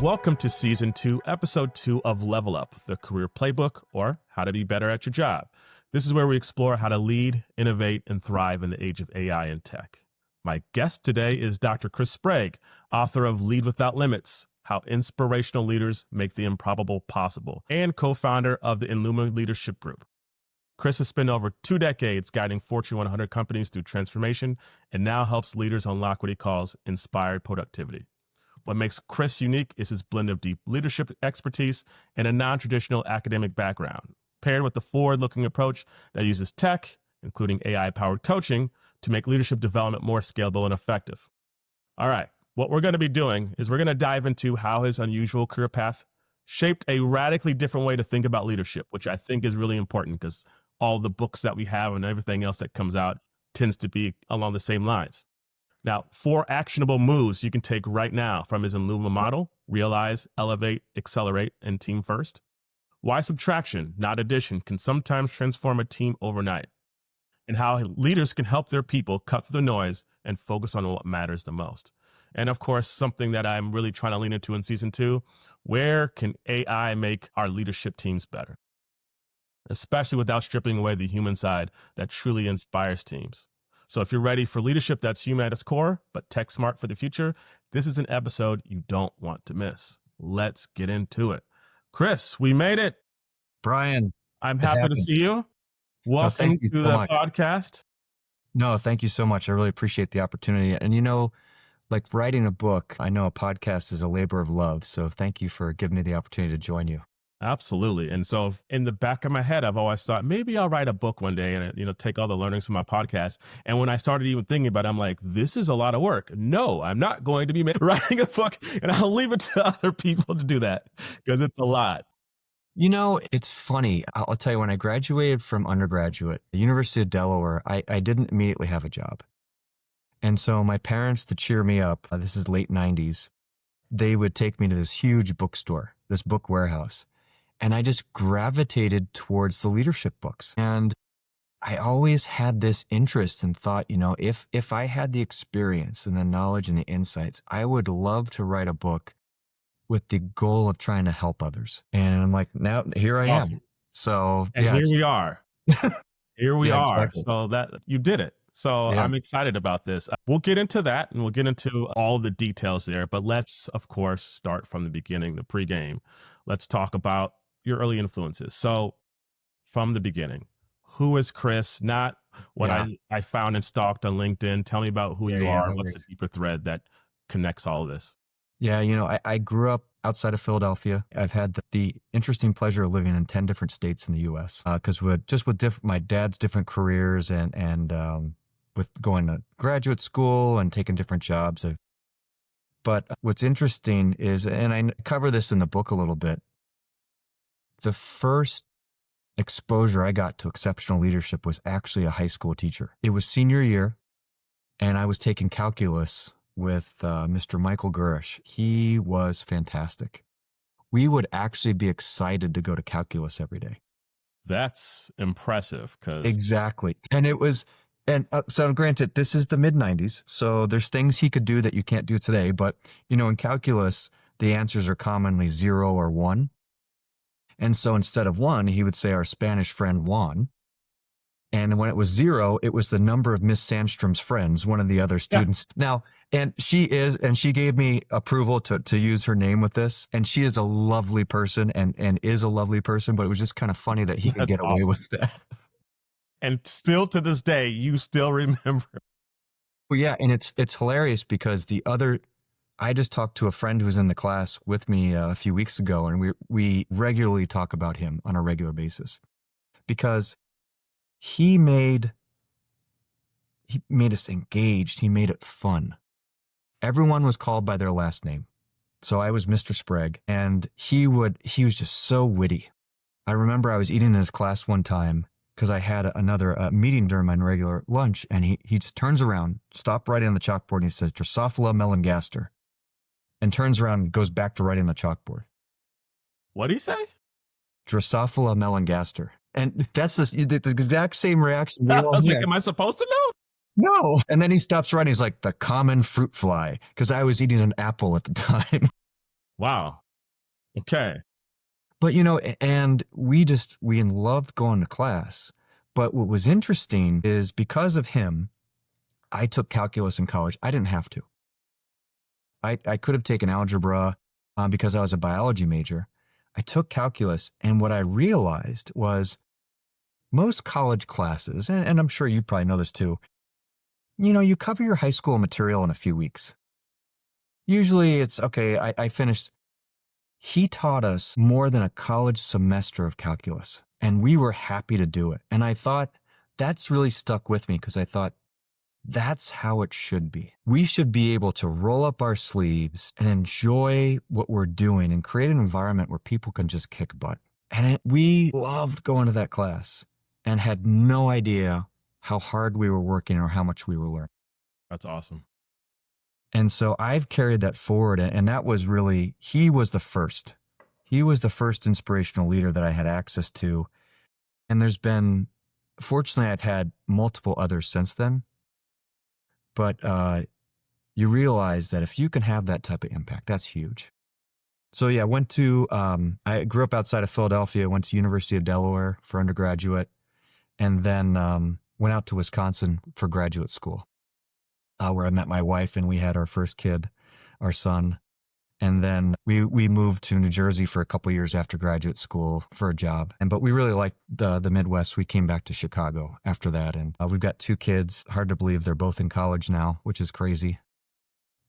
Welcome to Season 2, Episode 2 of Level Up, the career playbook, or how to be better at your job. This is where we explore how to lead, innovate, and thrive in the age of AI and tech. My guest today is Dr. Chris Sprague, author of Lead Without Limits, How Inspirational Leaders Make the Improbable Possible, and co-founder of the Enlumen Leadership Group. Chris has spent over 2 decades guiding Fortune 100 companies through transformation and now helps leaders unlock what he calls inspired productivity. What makes Chris unique is his blend of deep leadership expertise and a non-traditional academic background, paired with a forward-looking approach that uses tech, including AI-powered coaching, to make leadership development more scalable and effective. All right, what we're going to be doing is we're going to dive into how his unusual career path shaped a radically different way to think about leadership, which I think is really important because all the books that we have and everything else that comes out tends to be along the same lines. Now, 4 actionable moves you can take right now from his Enlumen model: realize, elevate, accelerate, and team first. Why subtraction, not addition, can sometimes transform a team overnight. And how leaders can help their people cut through the noise and focus on what matters the most. And of course, something that I'm really trying to lean into in Season 2, where can AI make our leadership teams better? Especially without stripping away the human side that truly inspires teams. So if you're ready for leadership that's human at its core, but tech smart for the future, this is an episode you don't want to miss. Let's get into it. Chris, we made it. Brian, I'm happy to see you. Welcome to the podcast. No, thank you so much. I really appreciate the opportunity. And like writing a book, I know a podcast is a labor of love. So thank you for giving me the opportunity to join you. Absolutely. And so in the back of my head, I've always thought maybe I'll write a book one day and, take all the learnings from my podcast. And when I started even thinking about it, I'm like, this is a lot of work. No, I'm not going to be writing a book, and I'll leave it to other people to do that because it's a lot. It's funny. I'll tell you, when I graduated from undergraduate, the University of Delaware, I didn't immediately have a job. And so my parents, to cheer me up, this is late 90s, they would take me to this huge bookstore, this book warehouse. And I just gravitated towards the leadership books. And I always had this interest and thought, if I had the experience and the knowledge and the insights, I would love to write a book with the goal of trying to help others. And I'm like, now here I am. So here we are. Here we are. Exactly. So that you did it. So I'm excited about this. We'll get into that and we'll get into all the details there. But let's, of course, start from the beginning, the pregame. Let's talk about your early influences. So from the beginning, who is Chris? Not what I found and stalked on LinkedIn. Tell me about who you are. What's the deeper thread that connects all of this? Yeah, I grew up outside of Philadelphia. I've had the interesting pleasure of living in 10 different states in the U.S. Because with my dad's different careers and with going to graduate school and taking different jobs. But what's interesting is, and I cover this in the book a little bit, the first exposure I got to exceptional leadership was actually a high school teacher. It was senior year, and I was taking calculus with Mr. Michael Gurish. He was fantastic. We would actually be excited to go to calculus every day. That's impressive. Exactly. And it was, so granted, this is the mid-90s, so there's things he could do that you can't do today. But, in calculus, the answers are commonly 0 or 1. And so instead of 1, he would say our Spanish friend Juan. And when it was 0, it was the number of Miss Sandstrom's friends, one of the other students. Yeah. Now, and she gave me approval to use her name with this. And she is a lovely person and is a lovely person, but it was just kind of funny that he could get away with that. And still to this day, you still remember. Well, yeah. And it's hilarious because I just talked to a friend who was in the class with me a few weeks ago, and we regularly talk about him on a regular basis because he made us engaged. He made it fun. Everyone was called by their last name. So I was Mr. Sprague, and he was just so witty. I remember I was eating in his class one time because I had another meeting during my regular lunch, and he just turns around, stopped writing on the chalkboard, and he says, Drosophila melanogaster. And turns around and goes back to writing the chalkboard. What did he say? Drosophila melanogaster. And that's the exact same reaction. I was like, am I supposed to know? No. And then he stops writing. He's like, the common fruit fly, because I was eating an apple at the time. Wow. Okay. But, and we loved going to class. But what was interesting is because of him, I took calculus in college. I didn't have to. I could have taken algebra because I was a biology major. I took calculus, and what I realized was most college classes, and I'm sure you probably know this too, you cover your high school material in a few weeks. Usually it's, okay, I finished. He taught us more than a college semester of calculus, and we were happy to do it. And I thought that's really stuck with me because I thought that's how it should be. We should be able to roll up our sleeves and enjoy what we're doing and create an environment where people can just kick butt. And we loved going to that class and had no idea how hard we were working or how much we were learning. That's awesome. And so I've carried that forward. And that was really, he was the first. He was the first inspirational leader that I had access to. And there's been, fortunately, I've had multiple others since then. But you realize that if you can have that type of impact, that's huge. So yeah, I grew up outside of Philadelphia, went to University of Delaware for undergraduate, and then went out to Wisconsin for graduate school, where I met my wife and we had our first kid, our son. And then we moved to New Jersey for a couple of years after graduate school for a job. But we really liked the Midwest. We came back to Chicago after that. And we've got 2 kids. Hard to believe they're both in college now, which is crazy.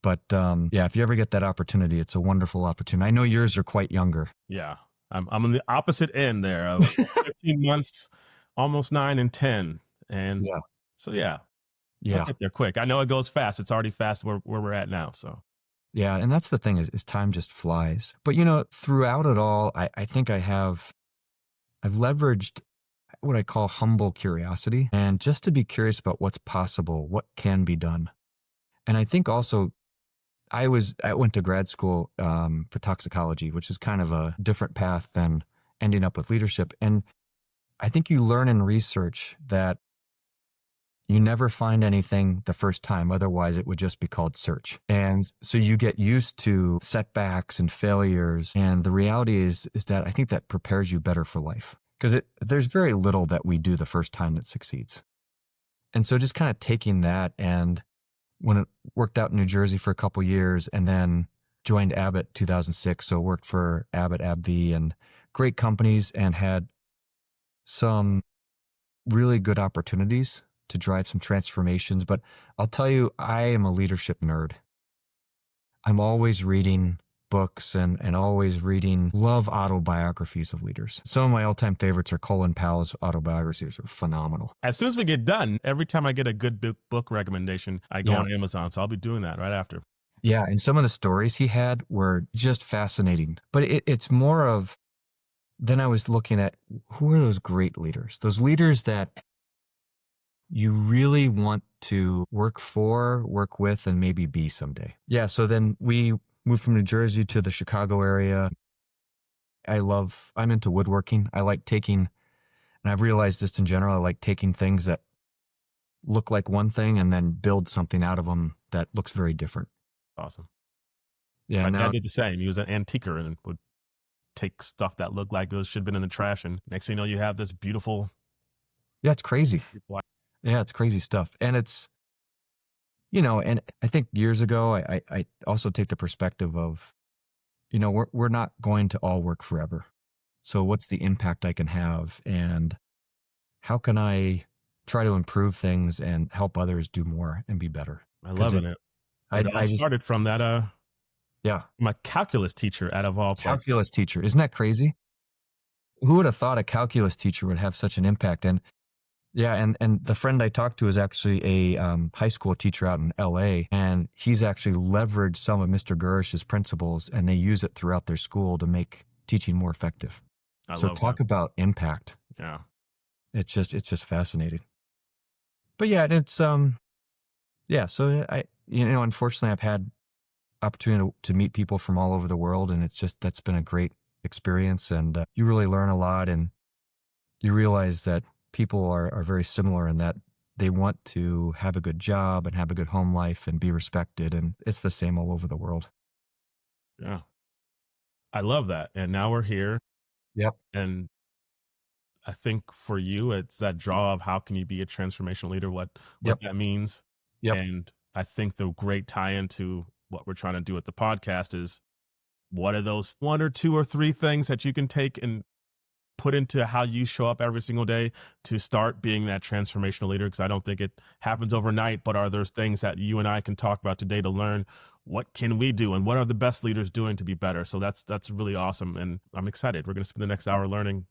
But yeah, if you ever get that opportunity, it's a wonderful opportunity. I know yours are quite younger. Yeah. I'm on the opposite end there of 15 months, almost 9 and 10. And Yeah. so, yeah. Yeah. I'll get there quick. I know it goes fast. It's already fast where we're at now. So. Yeah, and that's the thing is time just flies. But throughout it all, I think I've leveraged what I call humble curiosity and just to be curious about what's possible, what can be done. And I think also I went to grad school for toxicology, which is kind of a different path than ending up with leadership. And I think you learn in research that you never find anything the first time. Otherwise, it would just be called search. And so you get used to setbacks and failures. And the reality is that I think that prepares you better for life because there's very little that we do the first time that succeeds. And so just kind of taking that, and when it worked out in New Jersey for a couple of years and then joined Abbott 2006. So worked for Abbott, AbbVie, and great companies, and had some really good opportunities to drive some transformations. But I'll tell you, I am a leadership nerd. I'm always reading books and always love autobiographies of leaders. Some of my all-time favorites are Colin Powell's autobiographies. Are phenomenal. As soon as we get done, every time I get a good book recommendation, I go on Amazon. So I'll be doing that right after. Yeah, and some of the stories he had were just fascinating. But it's more of, then I was looking at, who are those great leaders? Those leaders that you really want to work for, work with, and maybe be someday. Yeah, so then we moved from New Jersey to the Chicago area. I'm into woodworking. I like taking, and I've realized this in general, I like taking things that look like one thing and then build something out of them that looks very different. Awesome. Yeah, my dad did the same. He was an antiquer and would take stuff that looked like it should have been in the trash. And next thing you know, you have this beautiful. Yeah, it's crazy. Yeah, it's crazy stuff. And it's, and I think years ago, I also take the perspective of, we're not going to all work forever. So what's the impact I can have, and how can I try to improve things and help others do more and be better? I love it. I started from that. Yeah. My calculus teacher out of all places. Calculus teacher. Isn't that crazy? Who would have thought a calculus teacher would have such an impact? And yeah, and the friend I talked to is actually a high school teacher out in LA, and he's actually leveraged some of Mr. Gerish's principles, and they use it throughout their school to make teaching more effective. So talk about impact. Yeah. It's just fascinating. But yeah, it's yeah, so unfortunately I've had opportunity to meet people from all over the world, and that's been a great experience, and you really learn a lot, and you realize that people are very similar in that they want to have a good job and have a good home life and be respected. And it's the same all over the world. Yeah. I love that. And now we're here. Yep. And I think for you, it's that draw of how can you be a transformational leader, what Yep. that means. Yep. And I think the great tie into what we're trying to do with the podcast is what are those one or two or three things that you can take and put into how you show up every single day to start being that transformational leader? Because I don't think it happens overnight, but are there things that you and I can talk about today to learn what can we do and what are the best leaders doing to be better? So that's really awesome. And I'm excited. We're going to spend the next hour learning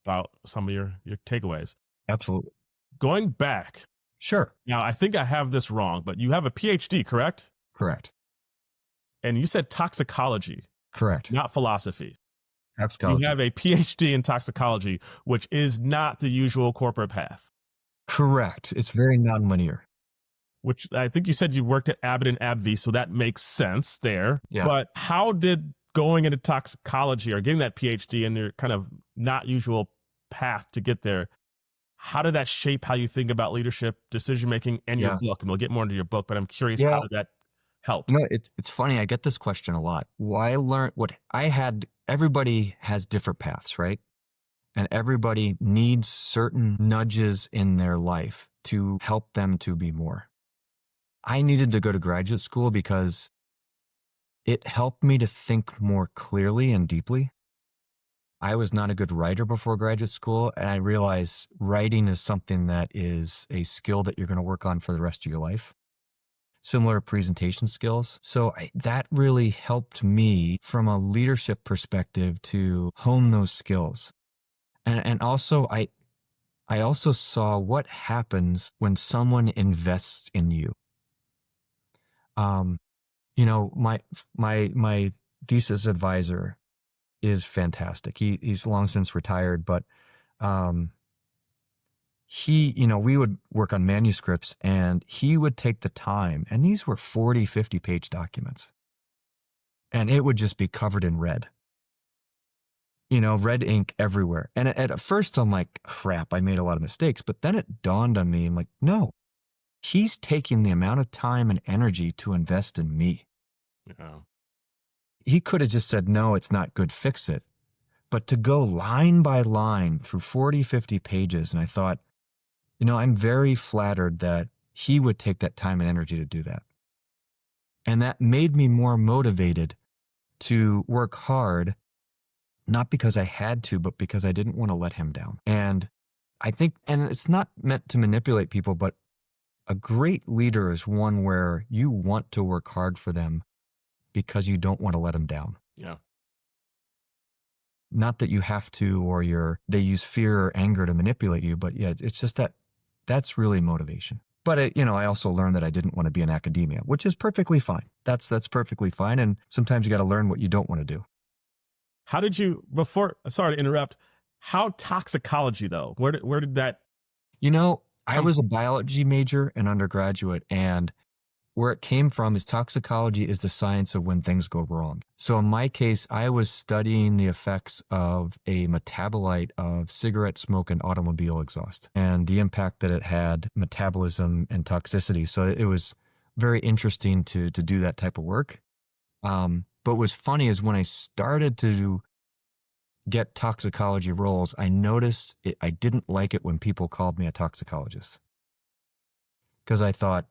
about some of your takeaways. Absolutely. Going back. Sure. Now, I think I have this wrong, but you have a PhD, correct? Correct. And you said toxicology. Correct. Not philosophy. Toxicology. You have a PhD in toxicology, which is not the usual corporate path. Correct. It's very nonlinear. Which I think you said you worked at Abbott and AbbVie, so that makes sense there. Yeah. But how did going into toxicology or getting that PhD in your kind of not usual path to get there, how did that shape how you think about leadership, decision-making, and your book? And we'll get more into your book, but I'm curious, how did that help? You know, it's funny. I get this question a lot. Everybody has different paths, right? And everybody needs certain nudges in their life to help them to be more. I needed to go to graduate school because it helped me to think more clearly and deeply. I was not a good writer before graduate school, and I realized writing is something that is a skill that you're going to work on for the rest of your life. Similar presentation skills. So that really helped me from a leadership perspective to hone those skills. And also, I also saw what happens when someone invests in you. You know, my thesis advisor is fantastic. He's long since retired, but we would work on manuscripts and he would take the time, and these were 40, 50 page documents, and it would just be covered in red, red ink everywhere. And at first I'm like, crap, I made a lot of mistakes. But then it dawned on me, I'm like, no, he's taking the amount of time and energy to invest in me. Yeah. He could have just said, no, it's not good, fix it. But to go line by line through 40, 50 pages, and I thought, I'm very flattered that he would take that time and energy to do that. And that made me more motivated to work hard, not because I had to, but because I didn't want to let him down. And I think, and it's not meant to manipulate people, but a great leader is one where you want to work hard for them because you don't want to let them down. Yeah. Not that you have to, or they use fear or anger to manipulate you, but yeah, it's just that's really motivation. But I also learned that I didn't want to be in academia, which is perfectly fine. That's perfectly fine. And sometimes you got to learn what you don't want to do. How did you, sorry to interrupt, how toxicology though? Where did that? I was a biology major in undergraduate, and where it came from is toxicology is the science of when things go wrong. So in my case, I was studying the effects of a metabolite of cigarette smoke and automobile exhaust and the impact that it had, metabolism and toxicity. So it was very interesting to do that type of work. But what's funny is when I started to get toxicology roles, I noticed I didn't like it when people called me a toxicologist, because I thought,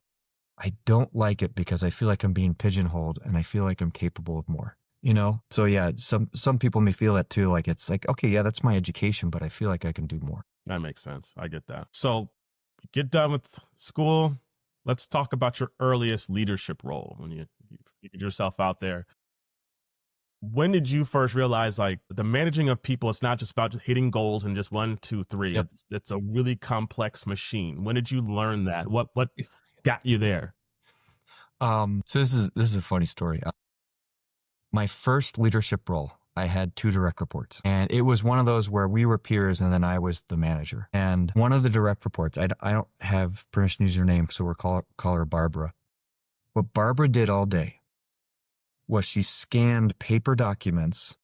I don't like it because I feel like I'm being pigeonholed and I feel like I'm capable of more, So yeah, some people may feel that too. Like, it's like, okay, yeah, that's my education, but I feel like I can do more. That makes sense. I get that. So get done with school. Let's talk about your earliest leadership role when you figured yourself out there. When did you first realize, like, the managing of people, it's not just about hitting goals and just 1, 2, 3. Yep. It's a really complex machine. When did you learn that? What got you there? So this is a funny story. My first leadership role, I had 2 direct reports, and it was one of those where we were peers and then I was the manager. And one of the direct reports, I don't have permission to use her name, so we'll call her Barbara. What Barbara did all day was she scanned paper documents,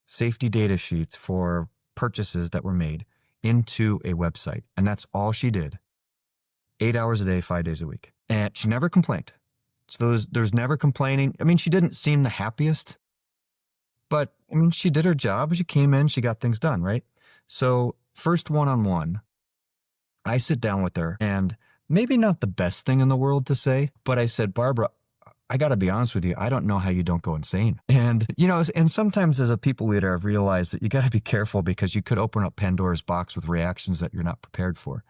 safety data sheets for purchases that were made into a website. And that's all she did. 8 hours a day, 5 days a week. And she never complained. So there's never complaining. I mean, she didn't seem the happiest, But I mean, she did her job. She came in, she got things done, right? So first one-on-one, I sit down with her, and maybe not the best thing in the world to say, but I said, Barbara, I got to be honest with you. I don't know how you don't go insane. And, and sometimes as a people leader, I've realized that you got to be careful because you could open up Pandora's box with reactions that you're not prepared for.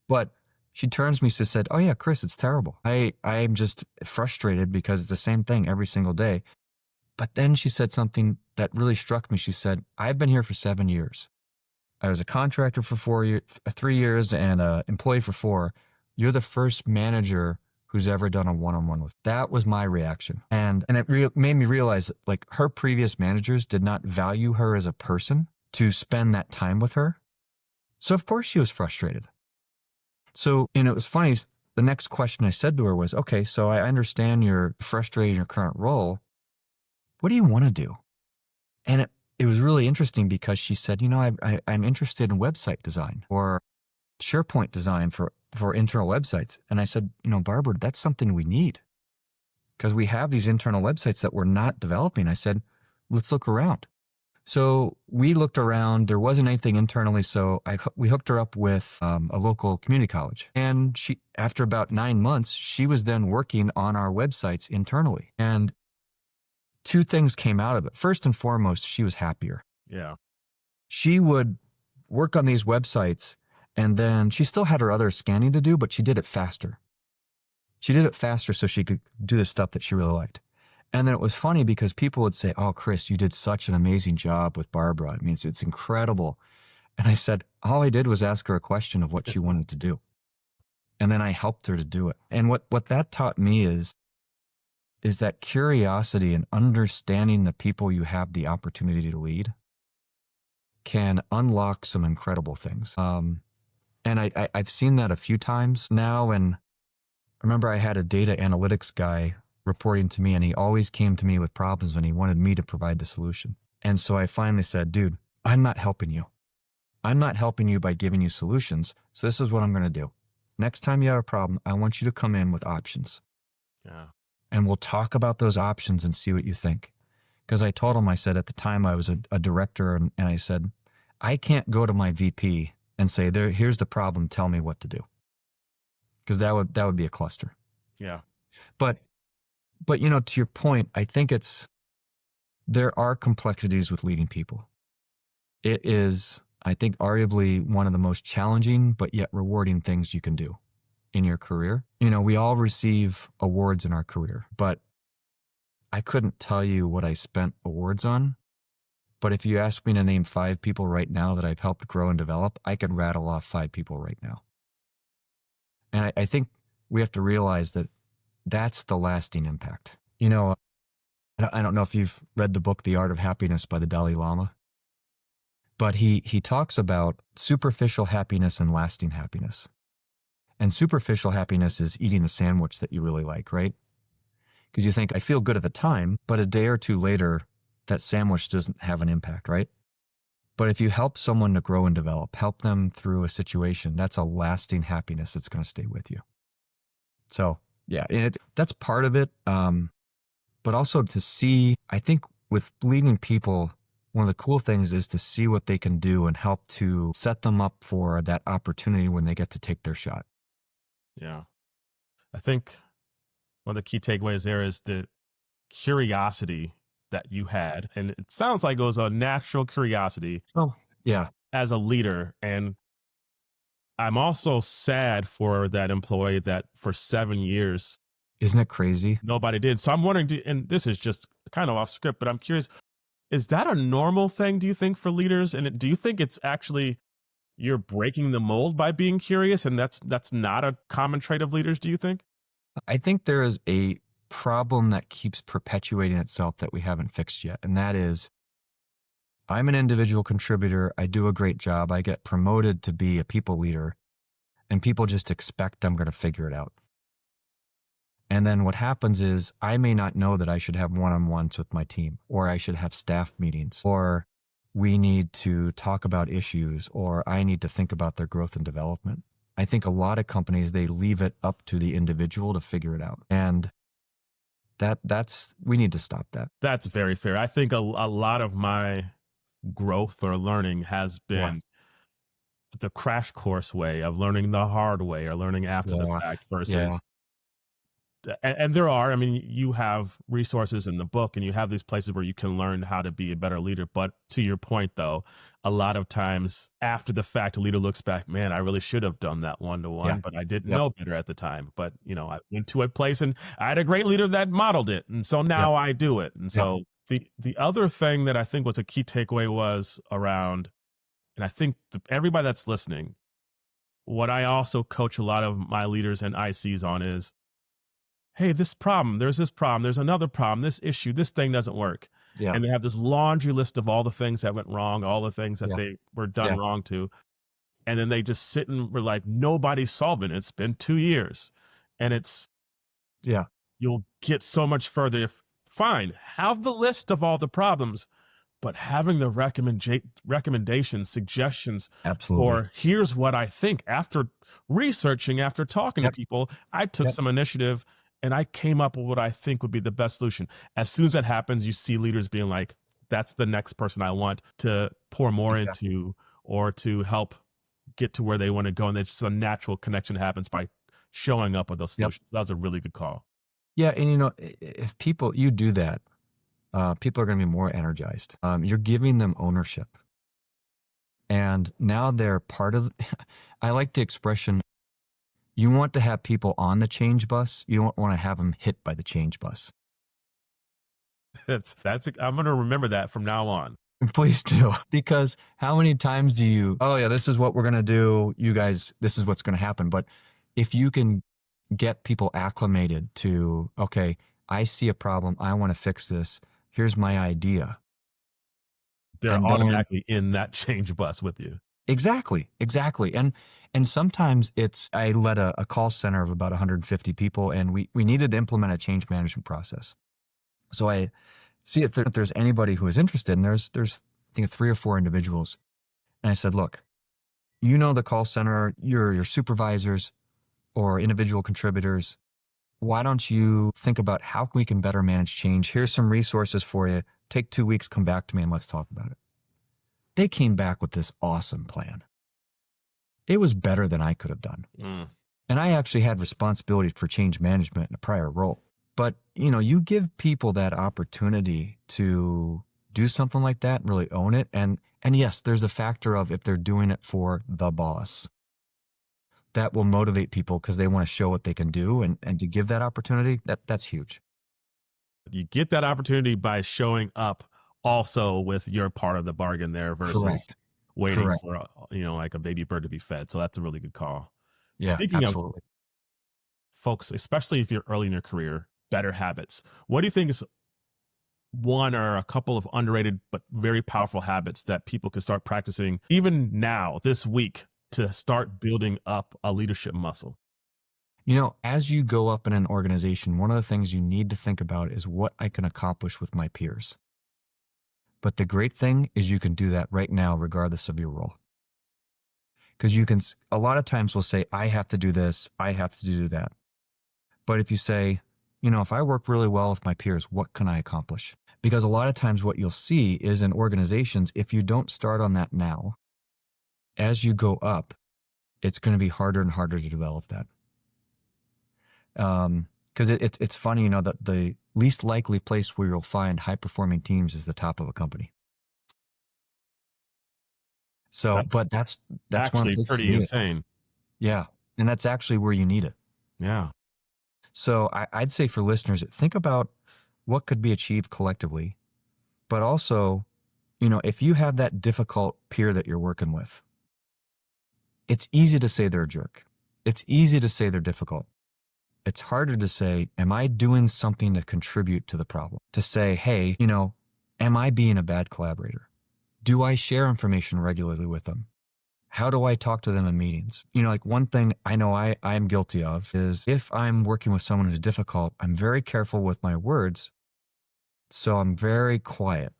But she turns to me, she said, oh yeah, Chris, it's terrible. I'm just frustrated because it's the same thing every single day. But then she said something that really struck me. She said, I've been here for 7 years. I was a contractor for 3 years and an employee for 4. You're the first manager who's ever done a one-on-one with. That was my reaction. And it made me realize that like her previous managers did not value her as a person to spend that time with her. So of course she was frustrated. So, and it was funny, the next question I said to her was, okay, so I understand you're frustrated in your current role. What do you want to do? And it was really interesting because she said, I'm interested in website design or SharePoint design for internal websites. And I said, Barbara, that's something we need because we have these internal websites that we're not developing. I said, let's look around. So we looked around. There wasn't anything internally. So we hooked her up with a local community college. And after about 9 months, she was then working on our websites internally. And 2 things came out of it. First and foremost, she was happier. Yeah. She would work on these websites, and then she still had her other scanning to do, but she did it faster. She did it faster so she could do the stuff that she really liked. And then it was funny because people would say, oh, Chris, you did such an amazing job with Barbara. I mean, it's incredible. And I said, all I did was ask her a question of what she wanted to do. And then I helped her to do it. And what that taught me is that curiosity and understanding the people you have the opportunity to lead can unlock some incredible things. And I've seen that a few times now. And I remember I had a data analytics guy reporting to me, and he always came to me with problems when he wanted me to provide the solution. And so I finally said, dude, I'm not helping you. I'm not helping you by giving you solutions. So this is what I'm going to do. Next time you have a problem, I want you to come in with options. Yeah. And we'll talk about those options and see what you think. Because I told him, I said, at the time I was a director, and I said, I can't go to my VP and say, here's the problem, tell me what to do. Because that would be a cluster. Yeah. But to your point, I think there are complexities with leading people. It is, I think, arguably one of the most challenging but yet rewarding things you can do in your career. We all receive awards in our career, but I couldn't tell you what I spent awards on. But if you ask me to name 5 people right now that I've helped grow and develop, I could rattle off 5 people right now. And I think we have to realize that that's the lasting impact. I don't know if you've read the book, The Art of Happiness by the Dalai Lama, but he talks about superficial happiness and lasting happiness. And superficial happiness is eating a sandwich that you really like, right? Because you think, I feel good at the time, but a day or 2 later, that sandwich doesn't have an impact, right? But if you help someone to grow and develop, help them through a situation, that's a lasting happiness that's going to stay with you. So yeah, that's part of it. But also to see, I think with leading people, one of the cool things is to see what they can do and help to set them up for that opportunity when they get to take their shot. Yeah. I think one of the key takeaways there is the curiosity that you had. And it sounds like it was a natural curiosity. Oh, yeah. As a leader. And I'm also sad for that employee that for 7 years. Isn't it crazy? Nobody did. So I'm wondering, and this is just kind of off script, but I'm curious, is that a normal thing, do you think, for leaders? And do you think it's actually you're breaking the mold by being curious, and that's not a common trait of leaders, do you think? I think there is a problem that keeps perpetuating itself that we haven't fixed yet. And that is, I'm an individual contributor. I do a great job. I get promoted to be a people leader, and people just expect I'm going to figure it out. And then what happens is I may not know that I should have one-on-ones with my team, or I should have staff meetings, or we need to talk about issues, or I need to think about their growth and development. I think a lot of companies, they leave it up to the individual to figure it out. And We need to stop that. That's very fair. I think a lot of my growth or learning has been the crash course way of learning the hard way or learning after the Yeah. fact Yeah. versus and there are, I mean, you have resources in the book and you have these places where you can learn how to be a better leader. But to your point, though, a lot of times after the fact, a leader looks back, man, I really should have done that one-to-one, Yeah. but I didn't Yep. know better at the time. But, I went to a place and I had a great leader that modeled it. And so Yep. now I do it. And Yep. so the other thing that I think was a key takeaway was around, and I think everybody that's listening, what I also coach a lot of my leaders and ICs on is, hey, there's this problem, there's another problem, this issue, this thing doesn't work. Yeah. And they have this laundry list of all the things that went wrong, all the things that Yeah. they were done Yeah. wrong to. And then they just sit and were like, nobody's solving it. It's been 2 years. And Yeah. you'll get so much further if, fine, have the list of all the problems, but having the recommendations, suggestions, Absolutely. or here's what I think after researching, after talking to people, I took some initiative and I came up with what I think would be the best solution. As soon as that happens, you see leaders being like, that's the next person I want to pour more into or to help get to where they want to go. And it's just a natural connection happens by showing up with those solutions. That was a really good call. Yeah. And if you do that, people are going to be more energized. You're giving them ownership. And now they're part of, I like the expression, you want to have people on the change bus. You don't want to have them hit by the change bus. I'm going to remember that from now on. Please do. Because how many times this is what we're going to do. You guys, this is what's going to happen. But if you can get people acclimated to, okay, I see a problem. I want to fix this. Here's my idea. They're automatically in that change bus with you. Exactly. And sometimes I led a call center of about 150 people, and we needed to implement a change management process. So I see if there's anybody who is interested, and there's I think 3 or 4 individuals. And I said, look, the call center, your supervisors or individual contributors, why don't you think about how we can better manage change? Here's some resources for you. Take 2 weeks, come back to me, and let's talk about it. They came back with this awesome plan. It was better than I could have done. And I actually had responsibility for change management in a prior role. But, you give people that opportunity to do something like that and really own it. And yes, there's a factor of if they're doing it for the boss, that will motivate people because they want to show what they can do. And to give that opportunity, that's huge. You get that opportunity by showing up also with your part of the bargain there versus waiting for, like a baby bird to be fed. So that's a really good call. Yeah, Speaking absolutely. of folks, especially if you're early in your career, better habits. What do you think is one or a couple of underrated but very powerful habits that people could start practicing even now, this week, to start building up a leadership muscle? As you go up in an organization, one of the things you need to think about is what I can accomplish with my peers. But the great thing is you can do that right now, regardless of your role. Because a lot of times we'll say, I have to do this, I have to do that. But if you say, if I work really well with my peers, what can I accomplish? Because a lot of times what you'll see is in organizations, if you don't start on that now, as you go up, it's going to be harder and harder to develop that. Because it's funny, that the least likely place where you'll find high-performing teams is the top of a company. So, but that's actually pretty insane. Yeah, and that's actually where you need it. Yeah. So I'd say for listeners, think about what could be achieved collectively, but also, if you have that difficult peer that you're working with, it's easy to say they're a jerk. It's easy to say they're difficult. It's harder to say, am I doing something to contribute to the problem? To say, hey, am I being a bad collaborator? Do I share information regularly with them? How do I talk to them in meetings? Like one thing I know I'm guilty of is if I'm working with someone who's difficult, I'm very careful with my words. So I'm very quiet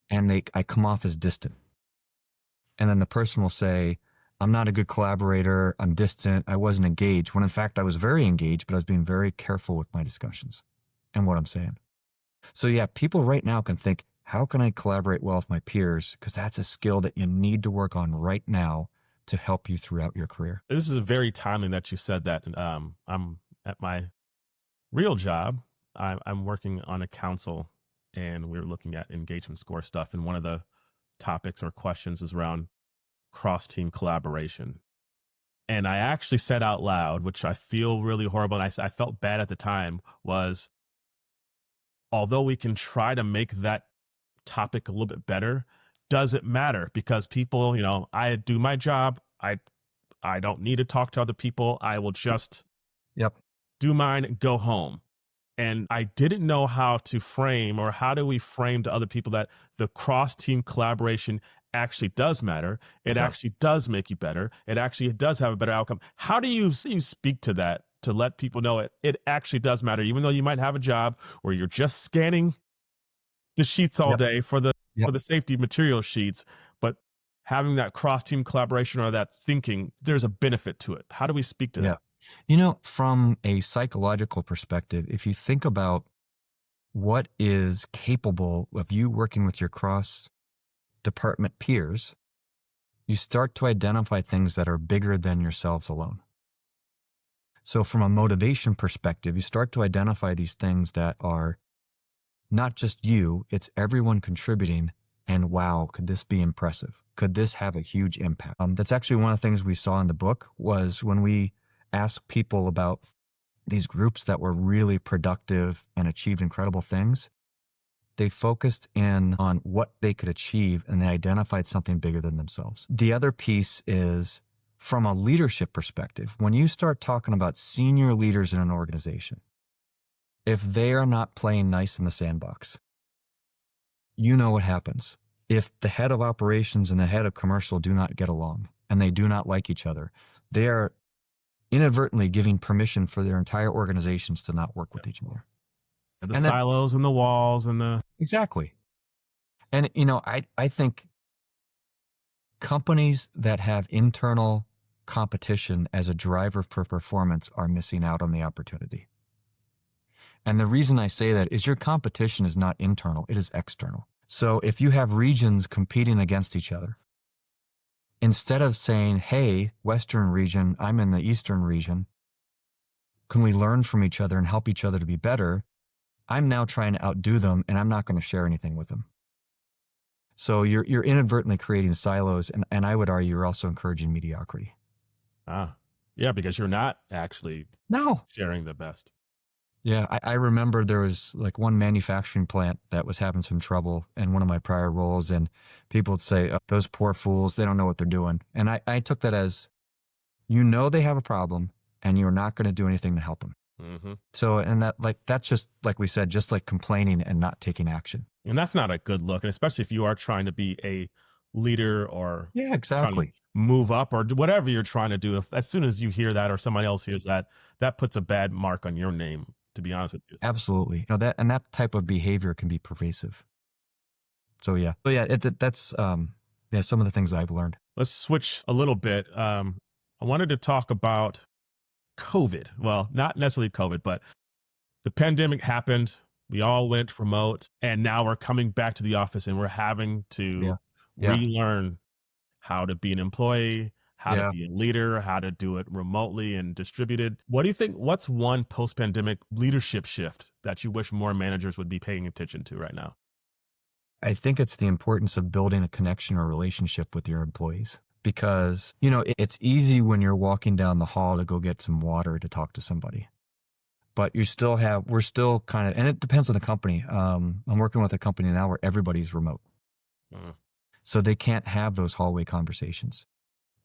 and I come off as distant. And then the person will say, I'm not a good collaborator. I'm distant. I wasn't engaged. When in fact I was very engaged, but I was being very careful with my discussions. and what I'm saying. So yeah, people right now can think, how can I collaborate well with my peers? Because that's a skill that you need to work on right now to help you throughout your career. This is very timely that you said that. And I'm at my real job. I'm working on a council, and we're looking at engagement score stuff. And one of the topics or questions is around cross team collaboration. And I actually said out loud, which I feel really horrible, and I felt bad at the time, was although we can try to make that topic a little bit better, does it matter? Because people, I do my job. I don't need to talk to other people. I will just Yep. do mine and go home. And I didn't know how to frame, or how do we frame to other people that the cross team collaboration actually does matter. It actually does make you better. It actually does have a better outcome. How do you speak to that to let people know it actually does matter, even though you might have a job where you're just scanning the sheets all Yep. day for the Yep. safety material sheets, but having that cross team collaboration or that thinking, there's a benefit to it. How do we speak to Yeah. that? From a psychological perspective, if you think about what is capable of you working with your cross department peers, you start to identify things that are bigger than yourselves alone. So from a motivation perspective, you start to identify these things that are not just you, it's everyone contributing. And wow, could this be impressive? Could this have a huge impact? That's actually one of the things we saw in the book, was when we asked people about these groups that were really productive and achieved incredible things. They focused in on what they could achieve, and they identified something bigger than themselves. The other piece is from a leadership perspective. When you start talking about senior leaders in an organization, if they are not playing nice in the sandbox, you know what happens. If the head of operations and the head of commercial do not get along and they do not like each other, they are inadvertently giving permission for their entire organizations to not work with each other. The And silos and the walls and the exactly. And, I think companies that have internal competition as a driver for performance are missing out on the opportunity. And the reason I say that is your competition is not internal, it is external. So if you have regions competing against each other, instead of saying, hey, Western region, I'm in the Eastern region, can we learn from each other and help each other to be better? I'm now trying to outdo them, and I'm not going to share anything with them. So you're inadvertently creating silos, and I would argue you're also encouraging mediocrity. Yeah, because you're not actually sharing the best. Yeah, I remember there was like one manufacturing plant that was having some trouble in one of my prior roles, and people would say, oh, those poor fools, they don't know what they're doing. And I took that as, they have a problem, and you're not going to do anything to help them. Mm-hmm. So, and that's just like we said, just like complaining and not taking action. And that's not a good look. And especially if you are trying to be a leader or trying to move up or whatever you're trying to do. If as soon as you hear that or somebody else hears that, that puts a bad mark on your name, to be honest with you. Absolutely. That type of behavior can be pervasive. So yeah. That's some of the things I've learned. Let's switch a little bit. I wanted to talk about COVID. Well, not necessarily COVID, but the pandemic happened. We all went remote, and now we're coming back to the office, and we're having to relearn how to be an employee, how to be a leader, how to do it remotely and distributed. What do you think? What's one post-pandemic leadership shift that you wish more managers would be paying attention to right now? I think it's the importance of building a connection or relationship with your employees. Because, it's easy when you're walking down the hall to go get some water to talk to somebody. But we're still kind of, and it depends on the company. I'm working with a company now where everybody's remote. So they can't have those hallway conversations.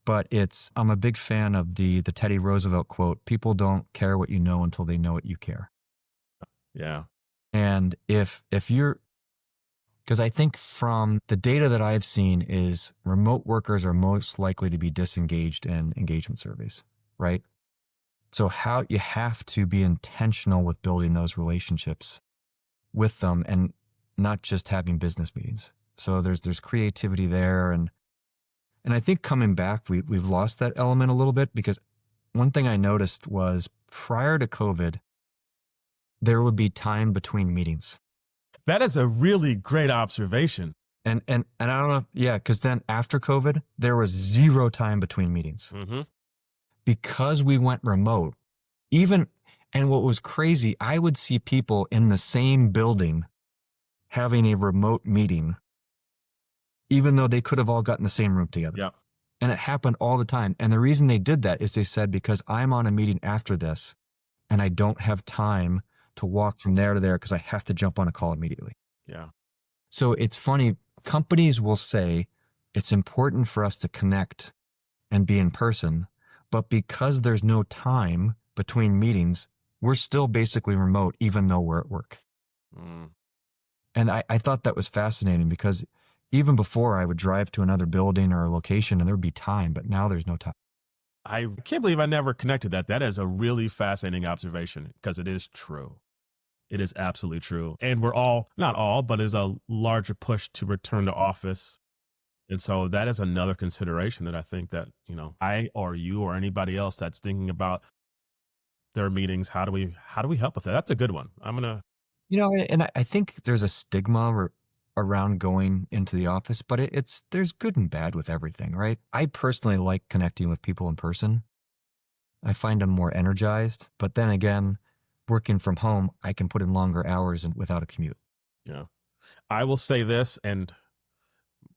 But I'm a big fan of the Teddy Roosevelt quote, people don't care what you know until they know what you care. Yeah. And if you're, because I think from the data that I've seen is remote workers are most likely to be disengaged in engagement surveys, right? So you have to be intentional with building those relationships with them and not just having business meetings. So there's creativity there. And I think coming back, we've lost that element a little bit, because one thing I noticed was prior to COVID, there would be time between meetings. That is a really great observation. And I don't know, yeah, because then after COVID, there was zero time between meetings Mm-hmm. because we went remote. And what was crazy, I would see people in the same building having a remote meeting, even though they could have all gotten in the same room together. Yeah. And it happened all the time. And the reason they did that is they said, because I'm on a meeting after this and I don't have time to walk from there to there because I have to jump on a call immediately. Yeah. So it's funny. Companies will say it's important for us to connect and be in person, but because there's no time between meetings, we're still basically remote, even though we're at work. Mm. And I thought that was fascinating because even before I would drive to another building or a location and there would be time, but now there's no time. I can't believe I never connected that. That is a really fascinating observation because it is true. It is absolutely true. And we're all, not all, but there's a larger push to return to office. And so that is another consideration that I think that, I or you or anybody else that's thinking about their meetings, how do we help with that? That's a good one. And I think there's a stigma around going into the office, but there's good and bad with everything, right? I personally like connecting with people in person. I find them more energized, but then again, working from home, I can put in longer hours and without a commute. Yeah. I will say this, and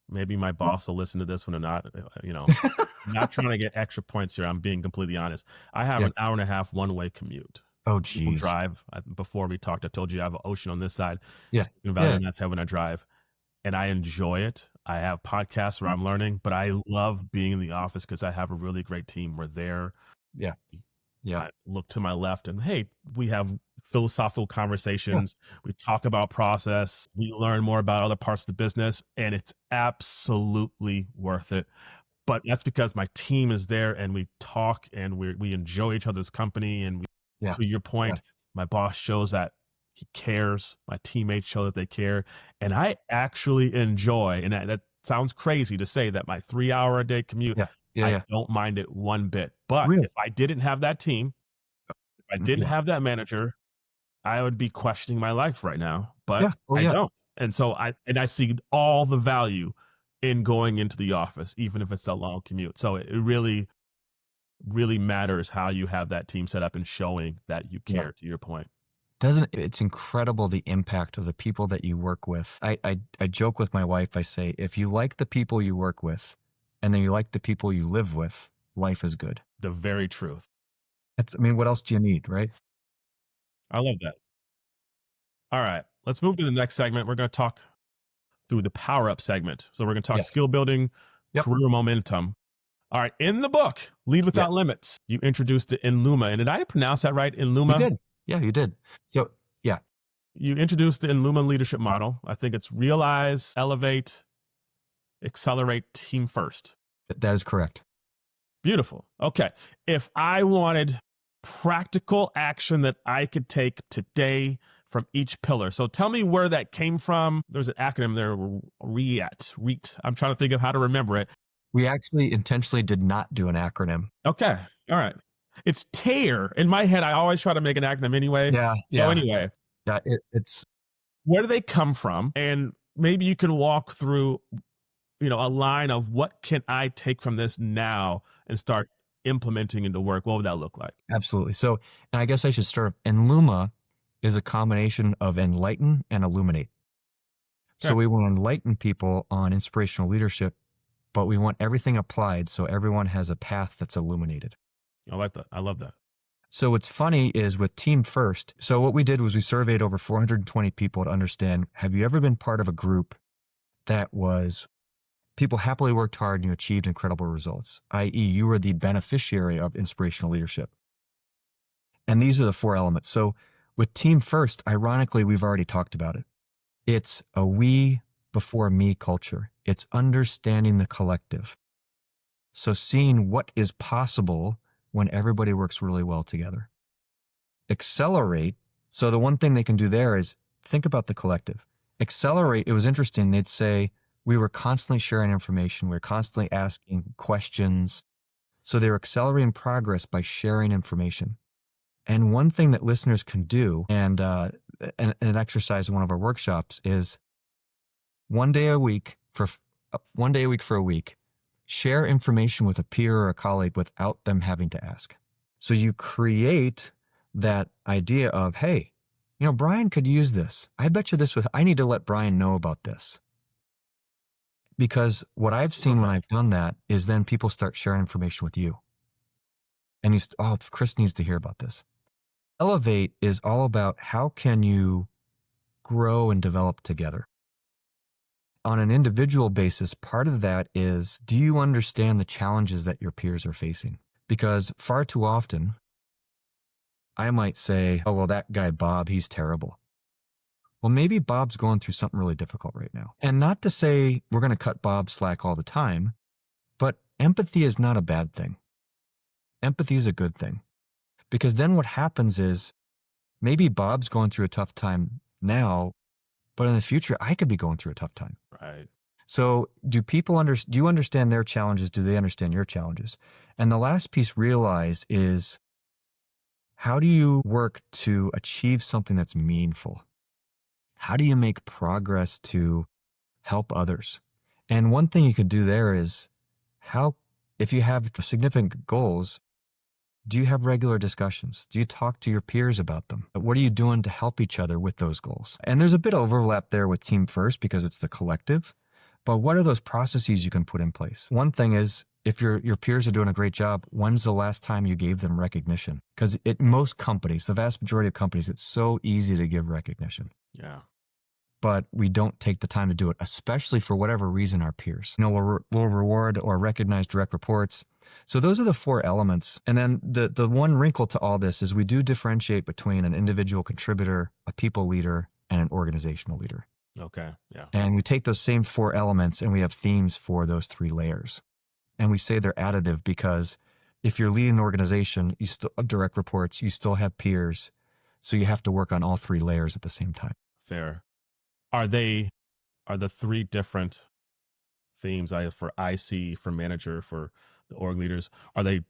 maybe my boss will listen to this one or not, I'm not trying to get extra points here. I'm being completely honest. I have an hour and a half one-way commute. Oh, People geez. drive. Before we talked, I told you I have an ocean on this side. Yeah. And that's how when I drive. And I enjoy it. I have podcasts where I'm learning, but I love being in the office because I have a really great team. We're there. Yeah. Yeah. I look to my left and, hey, we have philosophical conversations. Yeah. We talk about process. We learn more about other parts of the business, and it's absolutely worth it. But that's because my team is there and we talk and we enjoy each other's company. And to your point, my boss shows that he cares. My teammates show that they care. And I actually enjoy, and that sounds crazy to say that my 3-hour a day commute, I don't mind it one bit. But if I didn't have that team, if I didn't have that manager, I would be questioning my life right now. But I don't. And so I see all the value in going into the office, even if it's a long commute. So it really, really matters how you have that team set up and showing that you care, to your point. It's incredible the impact of the people that you work with. I joke with my wife. I say, if you like the people you work with and then you like the people you live with, life is good. The very truth. What else do you need, right? I love that. All right, let's move to the next segment. We're going to talk through the power up segment. So we're going to talk skill building, career momentum. All right. In the book, Lead Without Limits, you introduced the Enluma. And did I pronounce that right? Enluma? You did. Yeah, you did. So, you introduced the Enlumen Leadership Model. I think it's realize, elevate, accelerate, team first. That is correct. Beautiful. Okay. If I wanted practical action that I could take today from each pillar. So tell me where that came from. There's an acronym there, REAT. I'm trying to think of how to remember it. We actually intentionally did not do an acronym. Okay. All right. It's TARE. In my head, I always try to make an acronym anyway. Anyway. Yeah, it's. Where do they come from? And maybe you can walk through, a line of what can I take from this now and start implementing into work. What would that look like? Absolutely. So, and I guess I should start. Enluma is a combination of enlighten and illuminate. Okay. So we want to enlighten people on inspirational leadership, but we want everything applied so everyone has a path that's illuminated. I like that. I love that. So what's funny is with Team First, so what we did was we surveyed over 420 people to understand, have you ever been part of a group that was people happily worked hard and you achieved incredible results, i.e. you were the beneficiary of inspirational leadership? And these are the 4 elements. So with Team First, ironically, we've already talked about it. It's a we before me culture. It's understanding the collective. So seeing what is possible when everybody works really well together. Accelerate. So the one thing they can do there is think about the collective. Accelerate. It was interesting. They'd say we were constantly sharing information. We were constantly asking questions. So they were accelerating progress by sharing information. And one thing that listeners can do, and an exercise in one of our workshops is 1 day a week for 1 day a week for a week, share information with a peer or a colleague without them having to ask. So you create that idea of, hey, Brian could use this. I bet you I need to let Brian know about this. Because what I've seen when I've done that is then people start sharing information with you. And Chris needs to hear about this. Elevate is all about how can you grow and develop together. On an individual basis, part of that is, do you understand the challenges that your peers are facing? Because far too often, I might say, oh, well, that guy, Bob, he's terrible. Well, maybe Bob's going through something really difficult right now. And not to say we're going to cut Bob slack all the time, but empathy is not a bad thing. Empathy is a good thing. Because then what happens is maybe Bob's going through a tough time now, but in the future, I could be going through a tough time. Right. So do you understand their challenges? Do they understand your challenges? And the last piece realize is, how do you work to achieve something that's meaningful? How do you make progress to help others? And one thing you could do there is, if you have significant goals, do you have regular discussions? Do you talk to your peers about them? What are you doing to help each other with those goals? And there's a bit of overlap there with Team First because it's the collective. But what are those processes you can put in place? One thing is, if your peers are doing a great job, when's the last time you gave them recognition? Because most companies, the vast majority of companies, it's so easy to give recognition. Yeah. But we don't take the time to do it, especially for whatever reason, our peers. We'll reward or recognize direct reports. So those are the 4 elements. And then the one wrinkle to all this is we do differentiate between an individual contributor, a people leader, and an organizational leader. Okay. Yeah. And we take those same 4 elements and we have themes for those 3 layers. And we say they're additive because if you're leading an organization, you still have direct reports, you still have peers. So you have to work on all 3 layers at the same time. Fair. Are the 3 different themes for IC, for manager, for the org leaders, are they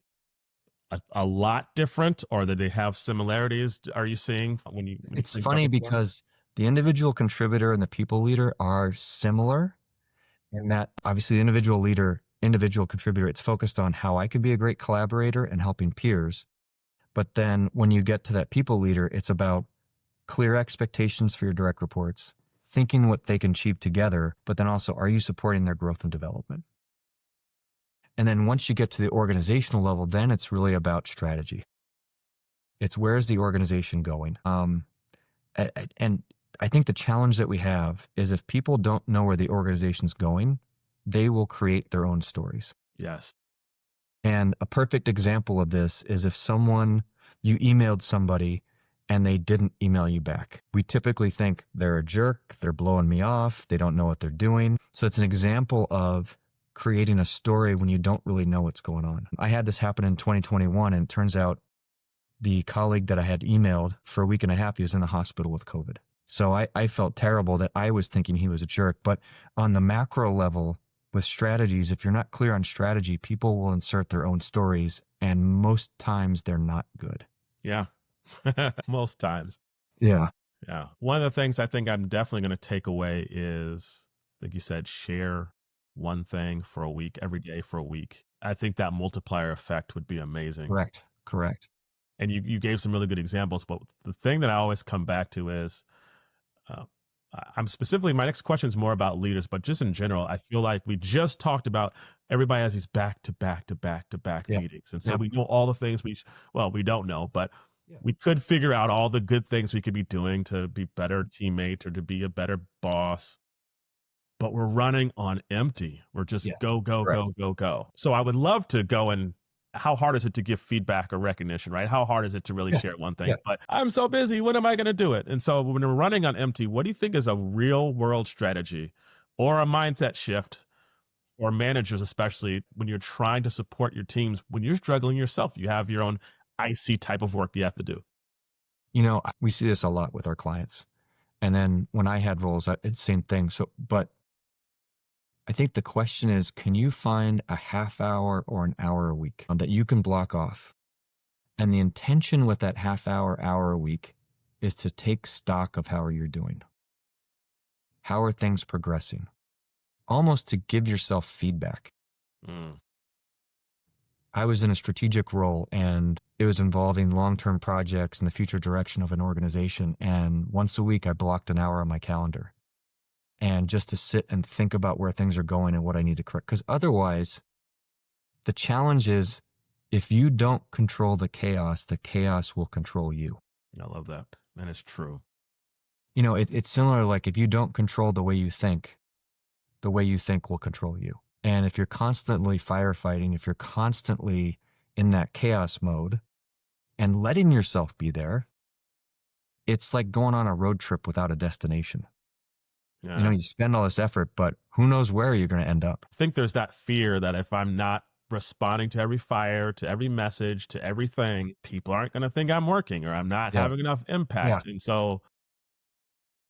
a lot different, or do they have similarities? Are you seeing when you it's think funny about the because the individual contributor and the people leader are similar in that obviously the individual contributor, it's focused on how I could be a great collaborator and helping peers. But then when you get to that people leader, it's about clear expectations for your direct reports, thinking what they can achieve together, but then also, are you supporting their growth and development? And then once you get to the organizational level, then it's really about strategy. It's where's the organization going? And I think the challenge that we have is if people don't know where the organization's going, they will create their own stories. Yes. And a perfect example of this is if you emailed somebody and they didn't email you back. We typically think they're a jerk, they're blowing me off, they don't know what they're doing. So it's an example of creating a story when you don't really know what's going on. I had this happen in 2021, and it turns out the colleague that I had emailed for a week and a half, he was in the hospital with COVID. So I felt terrible that I was thinking he was a jerk. But on the macro level, with strategies, if you're not clear on strategy, people will insert their own stories, and most times they're not good. Yeah. Most times. Yeah. Yeah. One of the things I think I'm definitely going to take away is, like you said, share one thing for a week, every day for a week. I think that multiplier effect would be amazing. Correct. And you gave some really good examples, but the thing that I always come back to is, my next question is more about leaders, but just in general, I feel like we just talked about everybody has these back to back meetings. And so we know all the things we don't know, but we could figure out all the good things we could be doing to be better teammates or to be a better boss. But we're running on empty. We're just go. So I would love to go and, how hard is it to give feedback or recognition, right? How hard is it to really share one thing? But I'm so busy. When am I going to do it? And so when we're running on empty, what do you think is a real world strategy or a mindset shift for managers, especially when you're trying to support your teams, when you're struggling yourself, you have your own IC type of work you have to do? We see this a lot with our clients. And then when I had roles, it's the same thing. But I think the question is, can you find a half hour or an hour a week that you can block off And the intention with that half hour, hour a week is to take stock of how you're doing. How are things progressing? Almost to give yourself feedback. Mm. I was in a strategic role and it was involving long-term projects and the future direction of an organization. And once a week, I blocked an hour on my calendar and just to sit and think about where things are going and what I need to correct. Because otherwise, the challenge is if you don't control the chaos will control you. I love that. And it's true. You know, it's similar, like if you don't control the way you think will control you. And if you're constantly firefighting, if you're constantly in that chaos mode and letting yourself be there, it's like going on a road trip without a destination. Yeah. You know, you spend all this effort, but who knows where you're going to end up. I think there's that fear that if I'm not responding to every fire, to every message, to everything, people aren't going to think I'm working or I'm not Yeah. having enough impact. Yeah. And so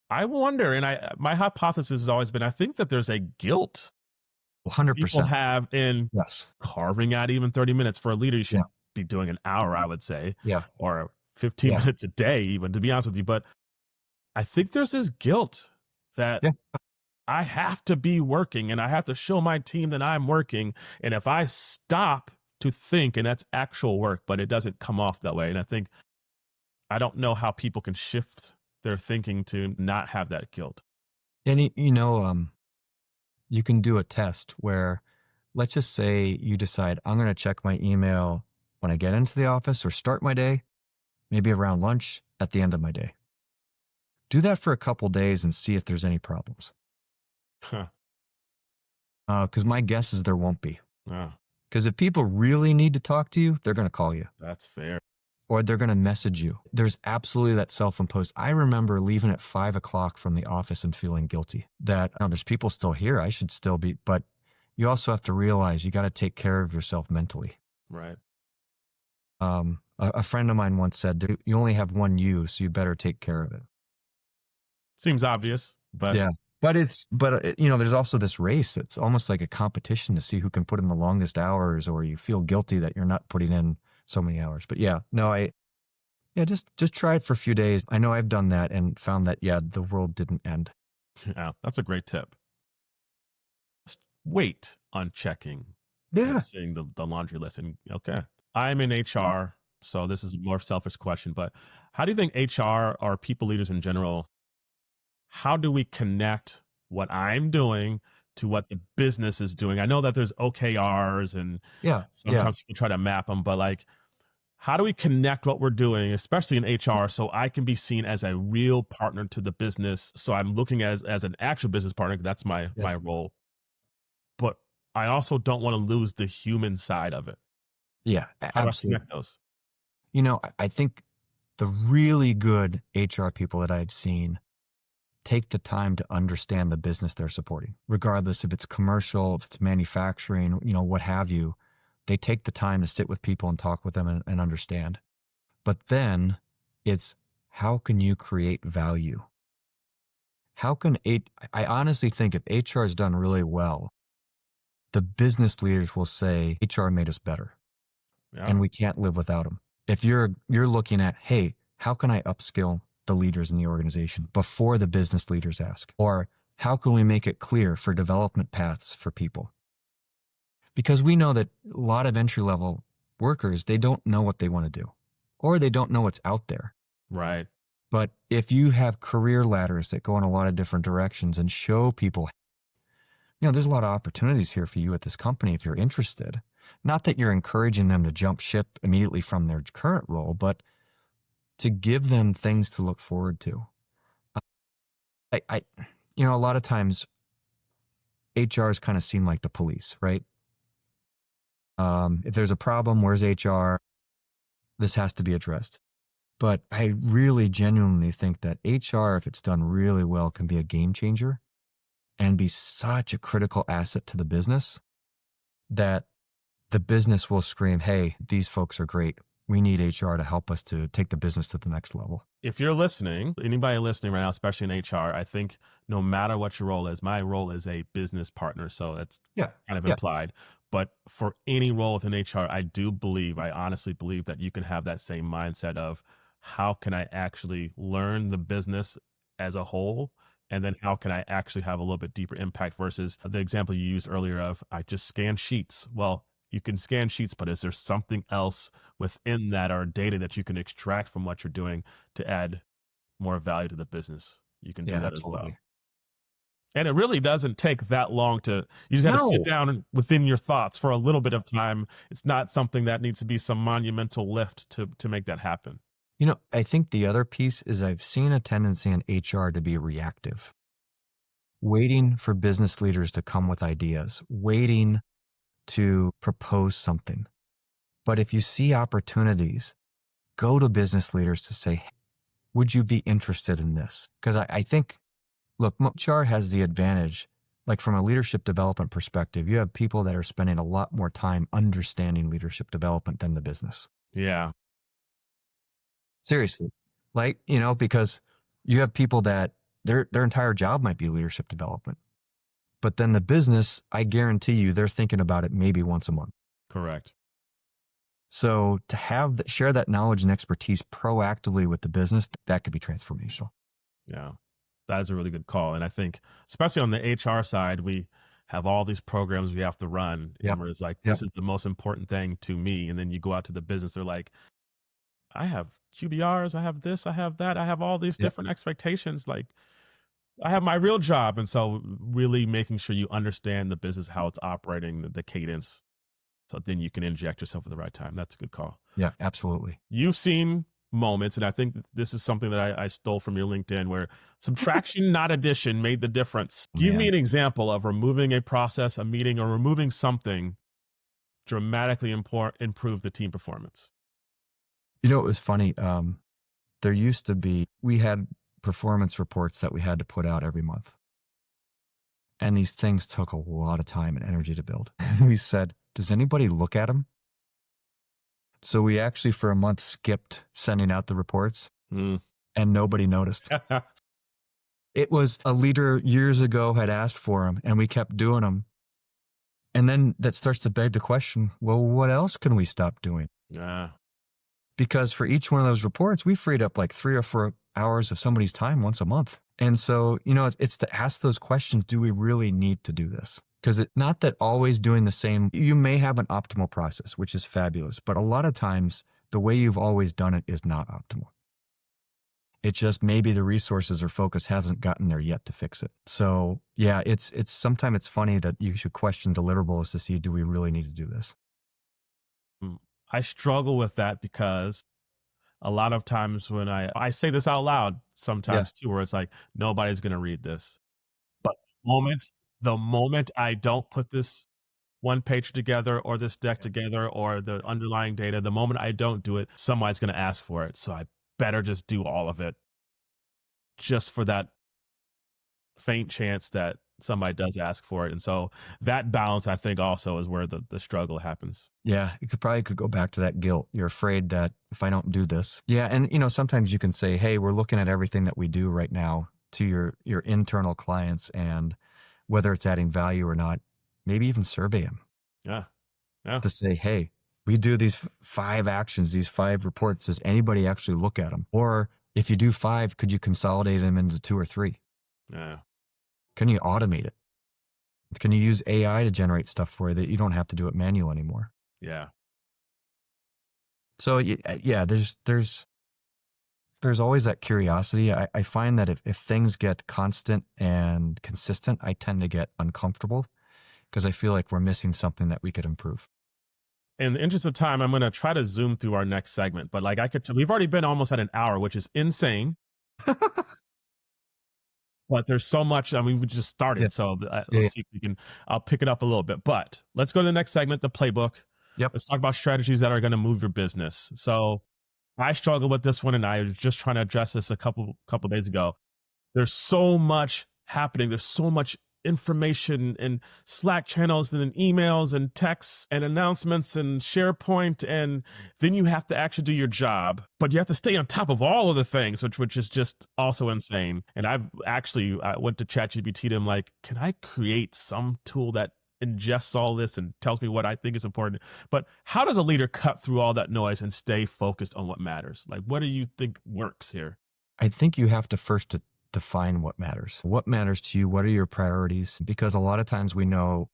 I wonder, and my hypothesis has always been, I think that there's a guilt 100%. people have in Yes. carving out even 30 minutes for a leader. You should Yeah. be doing an hour, I would say, Yeah. or 15 Yeah. minutes a day, even, to be honest with you. But I think there's this guilt that Yeah. I have to be working and I have to show my team that I'm working. And if I stop to think, and that's actual work, but it doesn't come off that way. And I don't know how people can shift their thinking to not have that guilt. And you can do a test where, let's just say you decide, I'm going to check my email when I get into the office or start my day, maybe around lunch, at the end of my day. Do that for a couple days and see if there's any problems. Huh. Because my guess is there won't be. Oh, Because if people really need to talk to you, they're going to call you that's fair. or they're going to message you. There's absolutely that self-imposed. I remember leaving at 5 o'clock from the office and feeling guilty that there's people still here. I should still be. But you also have to realize you got to take care of yourself mentally. Right. A friend of mine once said, you only have one you, so you better take care of it. Seems obvious, but Yeah. But there's also this race. It's almost like a competition to see who can put in the longest hours, or you feel guilty that you're not putting in so many hours. But just try it for a few days. I know I've done that and found that, the world didn't end. yeah, that's a great tip. Just wait on checking. Yeah. Seeing the laundry list. And okay, I'm in HR, so this is a more selfish question, but how do you think HR or people leaders in general, how do we connect what I'm doing to what the business is doing? I know that there's OKRs and sometimes people try to map them, but like, how do we connect what we're doing, especially in HR, so I can be seen as a real partner to the business? So I'm looking as an actual business partner. That's my role. But I also don't want to lose the human side of it. Yeah, How do I absolutely. connect those? I think the really good HR people that I've seen take the time to understand the business they're supporting, regardless if it's commercial, if it's manufacturing, what have you. They take the time to sit with people and talk with them and understand. But then it's, how can you create value? I honestly think if HR is done really well, the business leaders will say, HR made us better and we can't live without them. If you're looking at, hey, how can I upskill the leaders in the organization before the business leaders ask? Or how can we make it clear for development paths for people? Because we know that a lot of entry-level workers, they don't know what they want to do, or they don't know what's out there. Right. But if you have career ladders that go in a lot of different directions and show people, there's a lot of opportunities here for you at this company if you're interested. Not that you're encouraging them to jump ship immediately from their current role, but to give them things to look forward to. A lot of times HRs kind of seem like the police, right? If there's a problem, where's HR? This has to be addressed. But I really genuinely think that HR, if it's done really well, can be a game changer and be such a critical asset to the business that the business will scream, hey, these folks are great. we need HR to help us to take the business to the next level. If you're listening, anybody listening right now, especially in HR, I think no matter what your role is, my role is a business partner. So that's Yeah. kind of Yeah. implied. But for any role within HR, I honestly believe that you can have that same mindset of how can I actually learn the business as a whole? And then how can I actually have a little bit deeper impact versus the example you used earlier of I just scan sheets. Well, you can scan sheets, but is there something else within that or data that you can extract from what you're doing to add more value to the business? You can do Yeah, that as well. absolutely. And it really doesn't take that long you just got to sit No. down within your thoughts for a little bit of time. It's not something that needs to be some monumental lift to make that happen. I think the other piece is I've seen a tendency in HR to be reactive, waiting for business leaders to come with ideas, waiting to propose something. But if you see opportunities, go to business leaders to say, "Hey, would you be interested in this?" Because I think, look, HR has the advantage, like from a leadership development perspective, you have people that are spending a lot more time understanding leadership development than the business. Yeah. Seriously. Like, because you have people that their entire job might be leadership development. But then the business, I guarantee you, they're thinking about it maybe once a month. Correct. So to share that knowledge and expertise proactively with the business, that could be transformational. Yeah. That is a really good call. And I think, especially on the HR side, we have all these programs we have to run. Yep. And we're just like, Yep. this is the most important thing to me. And then you go out to the business, they're like, I have QBRs, I have this, I have that, I have all these Yep. different expectations. Like, I have my real job. And so, really making sure you understand the business, how it's operating, the cadence. So then you can inject yourself at the right time. That's a good call. Yeah, absolutely. You've seen moments, and I think this is something that I stole from your LinkedIn, where subtraction, not addition, made the difference. Give me Man. an example of removing a process, a meeting, or removing something dramatically improve the team performance. It was funny. There used to be, we had performance reports that we had to put out every month. And these things took a lot of time and energy to build. We said, does anybody look at them? So we actually, for a month, skipped sending out the reports and nobody noticed. It was a leader years ago had asked for them and we kept doing them. And then that starts to beg the question, well, what else can we stop doing? Yeah. Because for each one of those reports, we freed up like 3 or 4 hours of somebody's time once a month. And so, it's to ask those questions. Do we really need to do this? Because it's not that always doing the same, you may have an optimal process, which is fabulous. But a lot of times the way you've always done it is not optimal. It just maybe the resources or focus hasn't gotten there yet to fix it. So yeah, it's sometimes it's funny that you should question deliverables to see, do we really need to do this? I struggle with that because a lot of times when I say this out loud sometimes too, where it's like, nobody's going to read this. But the moment I don't put this one page together or this deck together or the underlying data, the moment I don't do it, somebody's going to ask for it. So I better just do all of it just for that faint chance that somebody does ask for it. And so that balance, I think, also is where the struggle happens. Yeah, it could go back to that guilt. You're afraid that if I don't do this. Yeah, and sometimes you can say, hey, we're looking at everything that we do right now to your internal clients, and whether it's adding value or not, maybe even survey them. Yeah. To say, hey, we do these 5 actions, these 5 reports. Does anybody actually look at them? Or if you do 5, could you consolidate them into 2 or 3? Yeah. Can you automate it? Can you use AI to generate stuff for you that you don't have to do it manual anymore? Yeah. So yeah, there's always that curiosity. I find that if things get constant and consistent, I tend to get uncomfortable because I feel like we're missing something that we could improve. In the interest of time, I'm going to try to zoom through our next segment, but we've already been almost at an hour, which is insane. But there's so much. I mean, we just started. Yeah. So let's see if I'll pick it up a little bit, but let's go to the next segment, the playbook. Yep. Let's talk about strategies that are going to move your business. So I struggle with this one, and I was just trying to address this a couple days ago. There's so much happening. There's so much information and Slack channels and then emails and texts and announcements and SharePoint. And then you have to actually do your job, but you have to stay on top of all of the things, which is just also insane. And I went to ChatGPT and I'm like, can I create some tool that ingests all this and tells me what I think is important? But how does a leader cut through all that noise and stay focused on what matters? Like, what do you think works here? I think you have to first define what matters. What matters to you? What are your priorities? Because a lot of times we know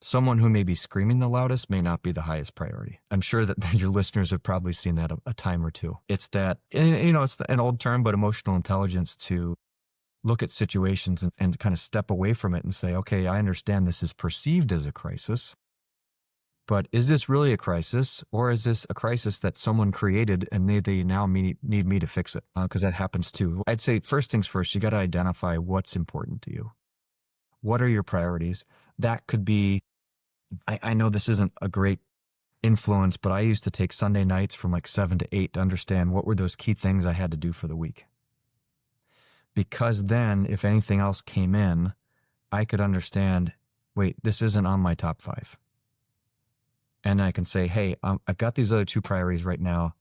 someone who may be screaming the loudest may not be the highest priority. I'm sure that your listeners have probably seen that a time or two. It's that, it's an old term, but emotional intelligence to look at situations and kind of step away from it and say, okay, I understand this is perceived as a crisis, but is this really a crisis, or is this a crisis that someone created and they now need me to fix it? Because that happens too. I'd say first things first, you got to identify what's important to you. What are your priorities? That could be, I know this isn't a great influence, but I used to take Sunday nights from like 7 to 8 to understand what were those key things I had to do for the week. Because then if anything else came in, I could understand, wait, this isn't on my top 5. And I can say, hey, I've got these other 2 priorities right now.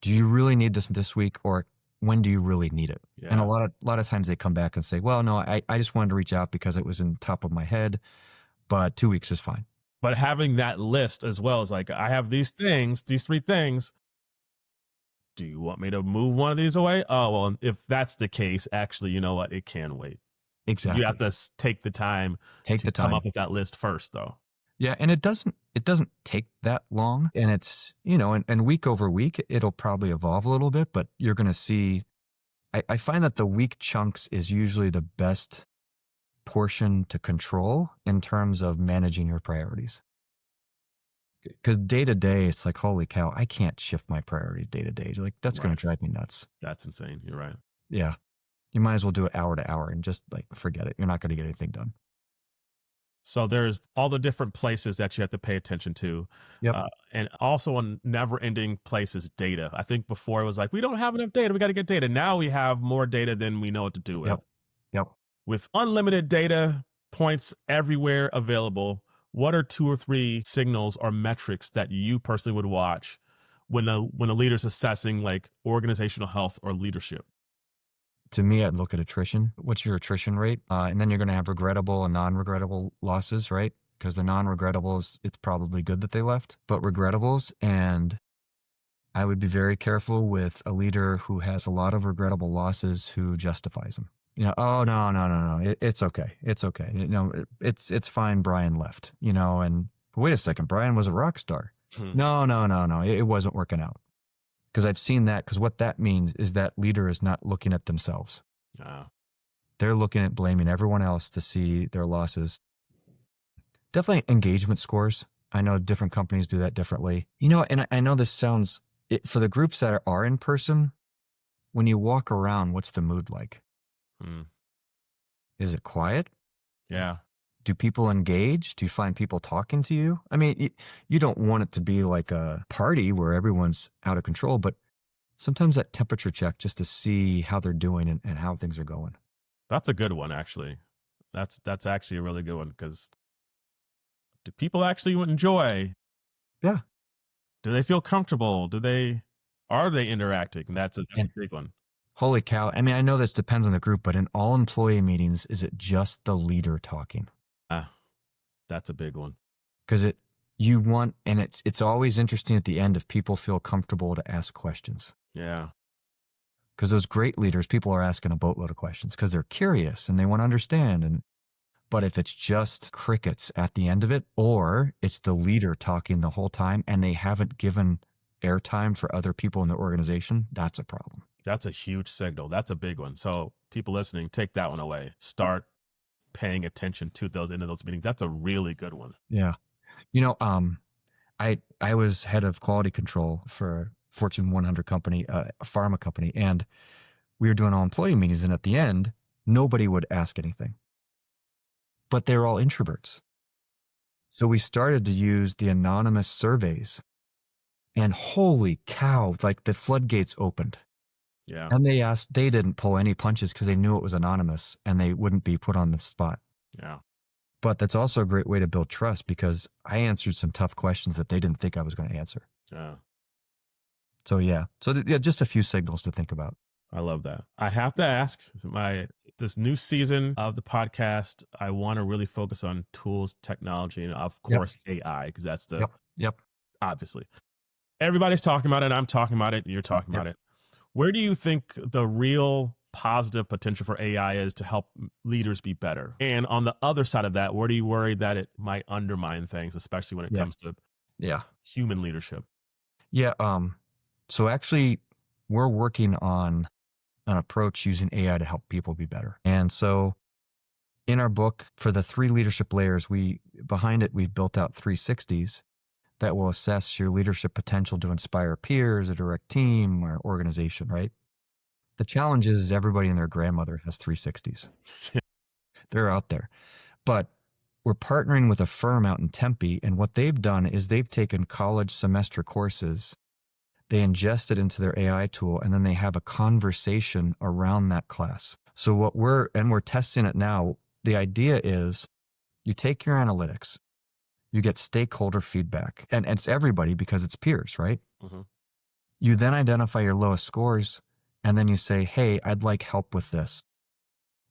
Do you really need this week, or when do you really need it? Yeah. And a lot of times they come back and say, well, no, I just wanted to reach out because it was in the top of my head, but 2 weeks is fine. But having that list as well is like, I have these 3 things. Do you want me to move one of these away? Oh, well, if that's the case, actually, you know what? It can wait. Exactly. You have to take the time to come up with that list first, though. Yeah, and it doesn't take that long, and it's, and week over week, it'll probably evolve a little bit, but you're going to see, I find that the week chunks is usually the best portion to control in terms of managing your priorities. Because day to day, it's like, holy cow, I can't shift my priorities day to day. Like, that's going to drive me nuts. That's insane. You're right. Yeah. You might as well do it hour to hour and just like, forget it. You're not going to get anything done. So there's all the different places that you have to pay attention to. Yep. And also on never-ending places, data. I think before it was like, we don't have enough data. We got to get data. Now we have more data than we know what to do with. Yep. With unlimited data points everywhere available, what are 2 or 3 signals or metrics that you personally would watch when a leader's assessing like organizational health or leadership? To me, I'd look at attrition. What's your attrition rate? And then you're going to have regrettable and non-regrettable losses, right? Because the non-regrettables, it's probably good that they left, but regrettables, and I would be very careful with a leader who has a lot of regrettable losses who justifies them. Oh, no. It's okay. It's okay. It's fine. Brian left, and wait a second. Brian was a rock star. No. It wasn't working out. Because I've seen that, because what that means is that leader is not looking at themselves. They're looking at blaming everyone else to see their losses. Definitely engagement scores. I know different companies do that differently. And I know this sounds, for the groups that are in person, when you walk around, what's the mood like? Is it quiet? Yeah. Do people engage? Do you find people talking to you? I mean, you don't want it to be like a party where everyone's out of control, but sometimes that temperature check just to see how they're doing and how things are going. That's a good one, actually. That's actually a really good one, because do people actually enjoy? Yeah. Do they feel comfortable? Are they interacting? That's a big one. Holy cow. I mean, I know this depends on the group, but in all employee meetings, is it just the leader talking? That's a big one. Because it's always interesting at the end if people feel comfortable to ask questions. Yeah. Because those great leaders, people are asking a boatload of questions because they're curious and they want to understand. But if it's just crickets at the end of it, or it's the leader talking the whole time and they haven't given airtime for other people in the organization, that's a problem. That's a huge signal. That's a big one. So people listening, take that one away. Start paying attention to those into those meetings. That's a really good one. Yeah. I was head of quality control for a Fortune 100 company, a pharma company, and we were doing all employee meetings. And at the end, nobody would ask anything, but they're all introverts. So we started to use the anonymous surveys, and holy cow, like the floodgates opened. Yeah. And they didn't pull any punches because they knew it was anonymous and they wouldn't be put on the spot. Yeah. But that's also a great way to build trust because I answered some tough questions that they didn't think I was going to answer. Yeah. So yeah. So yeah, just a few signals to think about. I love that. I have to ask this new season of the podcast, I want to really focus on tools, technology, and of Yep. course AI, because that's the Yep. obviously everybody's talking about it. I'm talking about it. And you're talking about Yep. it. Where do you think the real positive potential for AI is to help leaders be better? And on the other side of that, where do you worry that it might undermine things, especially when it Yeah. comes to Yeah. human leadership? Yeah. So actually we're working on an approach using AI to help people be better. And so in our book for the 3 leadership layers, behind it, we've built out 360s that will assess your leadership potential to inspire peers, a direct team, or organization, right? The challenge is everybody and their grandmother has 360s. They're out there. But we're partnering with a firm out in Tempe, and what they've done is they've taken college semester courses, they ingest it into their AI tool, and then they have a conversation around that class. So we're testing it now. The idea is you take your analytics, you get stakeholder feedback, and it's everybody because it's peers, right? Mm-hmm. You then identify your lowest scores, and then you say, hey, I'd like help with this.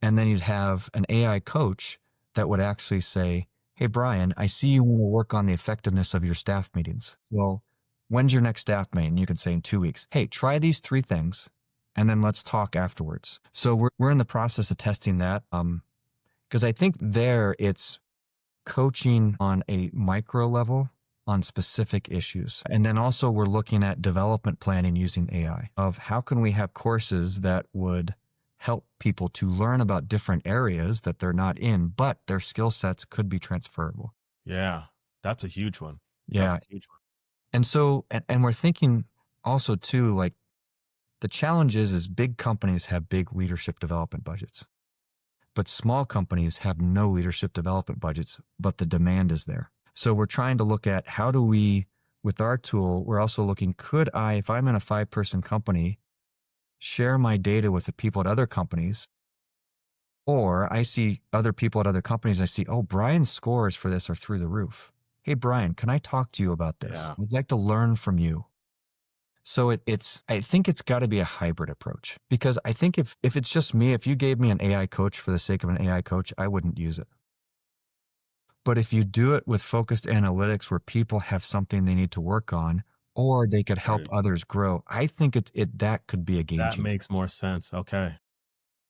And then you'd have an AI coach that would actually say, hey, Brian, I see you want to work on the effectiveness of your staff meetings. Well, when's your next staff meeting? You can say in 2 weeks. Hey, try these 3 things, and then let's talk afterwards. So we're in the process of testing that because I think there it's coaching on a micro level on specific issues. And then also we're looking at development planning using AI of how can we have courses that would help people to learn about different areas that they're not in, but their skill sets could be transferable. Yeah. That's a huge one. That's Yeah. a huge one. And so, and we're thinking also too, like the challenge is big companies have big leadership development budgets, but small companies have no leadership development budgets, but the demand is there. So we're trying to look at how do we, with our tool, we're also looking, could I, if I'm in a 5-person company, share my data with the people at other companies? Or I see other people at other companies, I see, oh, Brian's scores for this are through the roof. Hey, Brian, can I talk to you about this? Yeah. I'd like to learn from you. So I think it's got to be a hybrid approach because I think if it's just me, if you gave me an AI coach for the sake of an AI coach, I wouldn't use it. But if you do it with focused analytics where people have something they need to work on, or they could help Right. others grow, I think that could be a game That changer. makes more sense. Okay.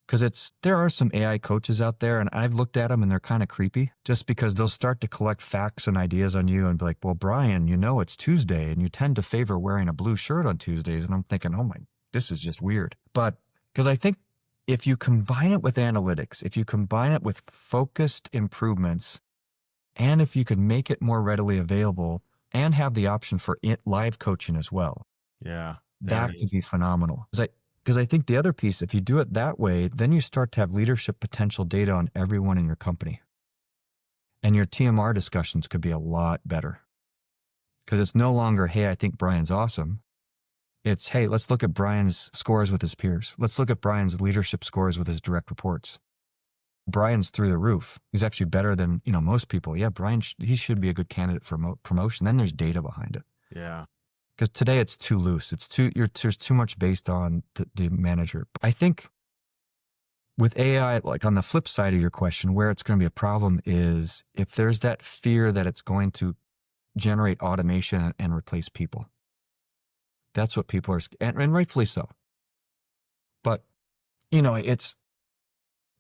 Because there are some AI coaches out there, and I've looked at them, and they're kind of creepy just because they'll start to collect facts and ideas on you and be like, well, Brian, it's Tuesday, and you tend to favor wearing a blue shirt on Tuesdays. And I'm thinking, oh my, this is just weird. But because I think if you combine it with analytics, if you combine it with focused improvements, and if you could make it more readily available and have the option for live coaching as well, Yeah. that There it could is. be phenomenal. Because I think the other piece, if you do it that way, then you start to have leadership potential data on everyone in your company. And your TMR discussions could be a lot better. Because it's no longer, hey, I think Brian's awesome. It's, hey, let's look at Brian's scores with his peers. Let's look at Brian's leadership scores with his direct reports. Brian's through the roof. He's actually better than, most people. Yeah, Brian, he should be a good candidate for promotion. Then there's data behind it. Yeah. Because today it's too loose. There's too much based on the manager. I think with AI, like on the flip side of your question, where it's going to be a problem is if there's that fear that it's going to generate automation and replace people. That's what people are, and rightfully so. But,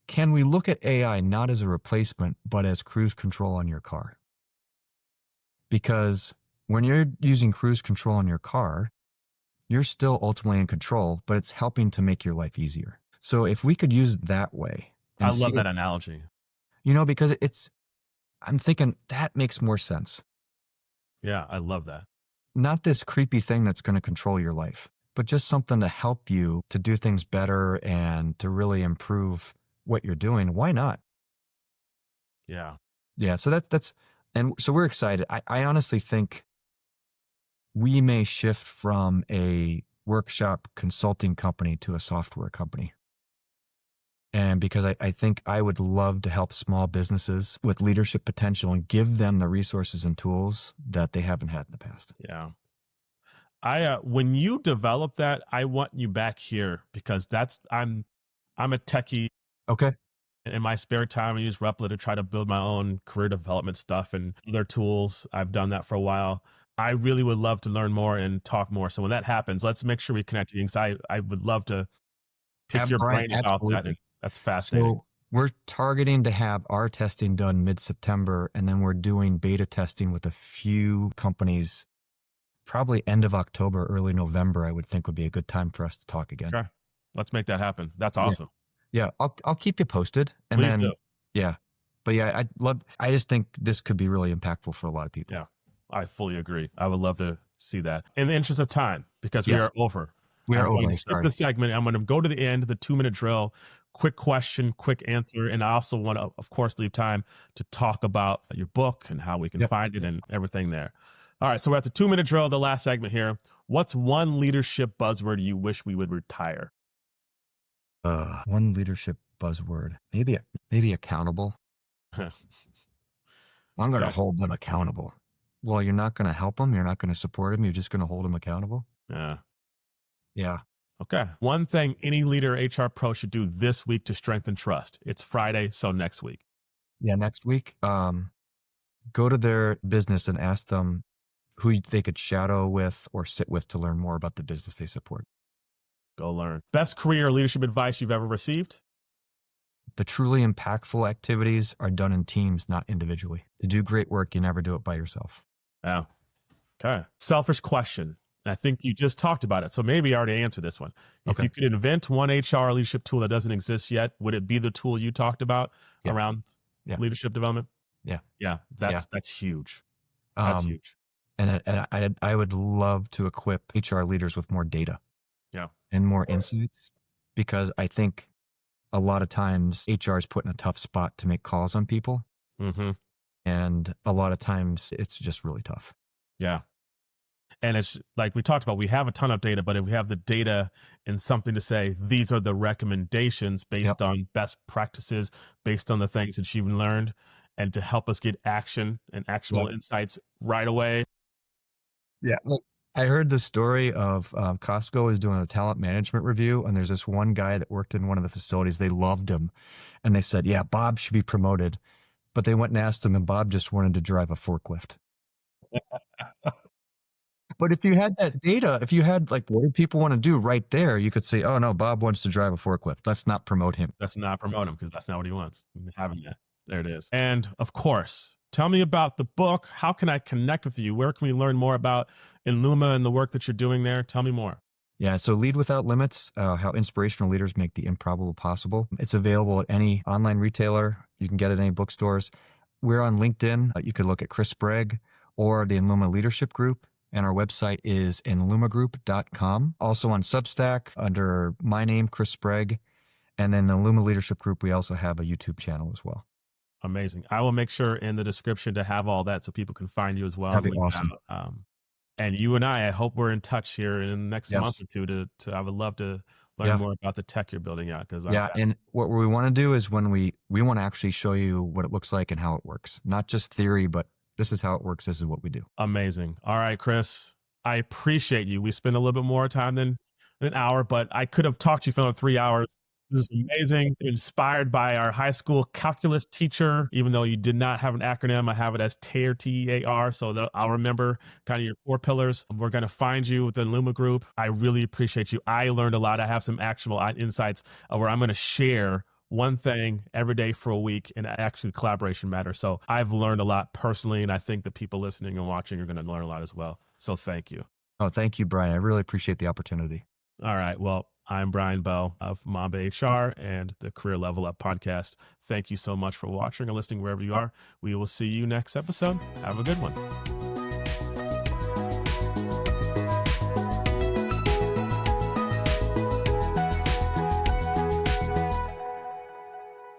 can we look at AI not as a replacement, but as cruise control on your car? Because when you're using cruise control on your car, you're still ultimately in control, but it's helping to make your life easier. So if we could use it that way I and see love it, that analogy. because I'm thinking that makes more sense. Yeah. I love that. Not this creepy thing that's going to control your life, but just something to help you to do things better and to really improve what you're doing. Why not? Yeah. Yeah. So and so we're excited. I honestly think we may shift from a workshop consulting company to a software company. And because I think I would love to help small businesses with leadership potential and give them the resources and tools that they haven't had in the past. Yeah. When you develop that, I want you back here because I'm a techie. Okay. In my spare time, I use Replit to try to build my own career development stuff and other tools. I've done that for a while. I really would love to learn more and talk more. So when that happens, let's make sure we connect because I would love to pick your Brian, brain about that. And absolutely. that's fascinating. So we're targeting to have our testing done mid-September, and then we're doing beta testing with a few companies, probably end of October, early November, I would think would be a good time for us to talk again. Okay. Let's make that happen. That's Yeah. awesome. Yeah. I'll keep you posted. And Please then, do. yeah. But yeah, I just think this could be really impactful for a lot of people. Yeah, I fully agree. I would love to see that. In the interest of time, because we Yes. are over. We are I'm going over. to skip Sorry. the segment. I'm going to go to the end, the 2-minute drill, quick question, quick answer. And I also want to, of course, leave time to talk about your book and how we can Yep. find it and everything there. All right. So we're at the 2-minute drill, the last segment here. What's one leadership buzzword you wish we would retire? One leadership buzzword. Maybe accountable. I'm going to Okay. hold them accountable. Well, you're not going to help them. You're not going to support them. You're just going to hold them accountable. Yeah. Yeah. Okay. One thing any leader HR pro should do this week to strengthen trust. It's Friday, so next week. Yeah. Next week, go to their business and ask them who they could shadow with or sit with to learn more about the business they support. Go learn. Best career or leadership advice you've ever received? The truly impactful activities are done in teams, not individually. To do great work, you never do it by yourself. Oh, okay. Selfish question. I think you just talked about it. So maybe you already answered this one. If Okay. you could invent one HR leadership tool that doesn't exist yet, would it be the tool you talked about Yeah. around Yeah. leadership development? Yeah. Yeah. That's huge. That's huge. And I would love to equip HR leaders with more data. Yeah. And more insights, because I think a lot of times HR is put in a tough spot to make calls on people. Mm-hmm. And a lot of times it's just really tough. Yeah. And it's like we talked about, we have a ton of data, but if we have the data and something to say, these are the recommendations based on best practices, based on the things that you've learned, and to help us get action and actionable insights right away. Yeah. Look, I heard the story of Costco is doing a talent management review, and there's this one guy that worked in one of the facilities. They loved him. And they said, yeah, Bob should be promoted. But they went and asked him, and Bob just wanted to drive a forklift. But if you had that data, if you had like, what do people want to do right there, you could say, oh no, Bob wants to drive a forklift. Let's not promote him. Let's not promote him because that's not what he wants. Having that. There it is. And of course, tell me about the book. How can I connect with you? Where can we learn more about Enluma and the work that you're doing there? Tell me more. Yeah, so Lead Without Limits, how inspirational leaders make the improbable possible. It's available at any online retailer. You can get it at any bookstores. We're on LinkedIn. You could look at Chris Sprague or the Enlumen Leadership Group. And our website is enlumagroup.com. Also on Substack under my name, Chris Sprague. And then the Enlumen Leadership Group, we also have a YouTube channel as well. Amazing. I will make sure in the description to have all that so people can find you as well. That'd be awesome. And you and I hope we're in touch here in the next month or two to I would love to learn more about the tech you're building out. And what we want to do is when we want to actually show you what it looks like and how it works, not just theory, but this is how it works. This is what we do. Amazing. All right, Chris, I appreciate you. We spent a little bit more time than an hour, but I could have talked to you for another 3 hours. It was amazing. Inspired by our high school calculus teacher, even though you did not have an acronym, I have it as TAIR, TEAR. So I'll remember kind of your 4 pillars. We're going to find you with the Enluma Group. I really appreciate you. I learned a lot. I have some actionable insights where I'm going to share one thing every day for a week, and actually collaboration matters. So I've learned a lot personally, and I think the people listening and watching are going to learn a lot as well. So thank you. Oh, thank you, Brian. I really appreciate the opportunity. All right. Well, I'm Brian Bell of MambaHR and the Career Level Up podcast. Thank you so much for watching or listening wherever you are. We will see you next episode. Have a good one.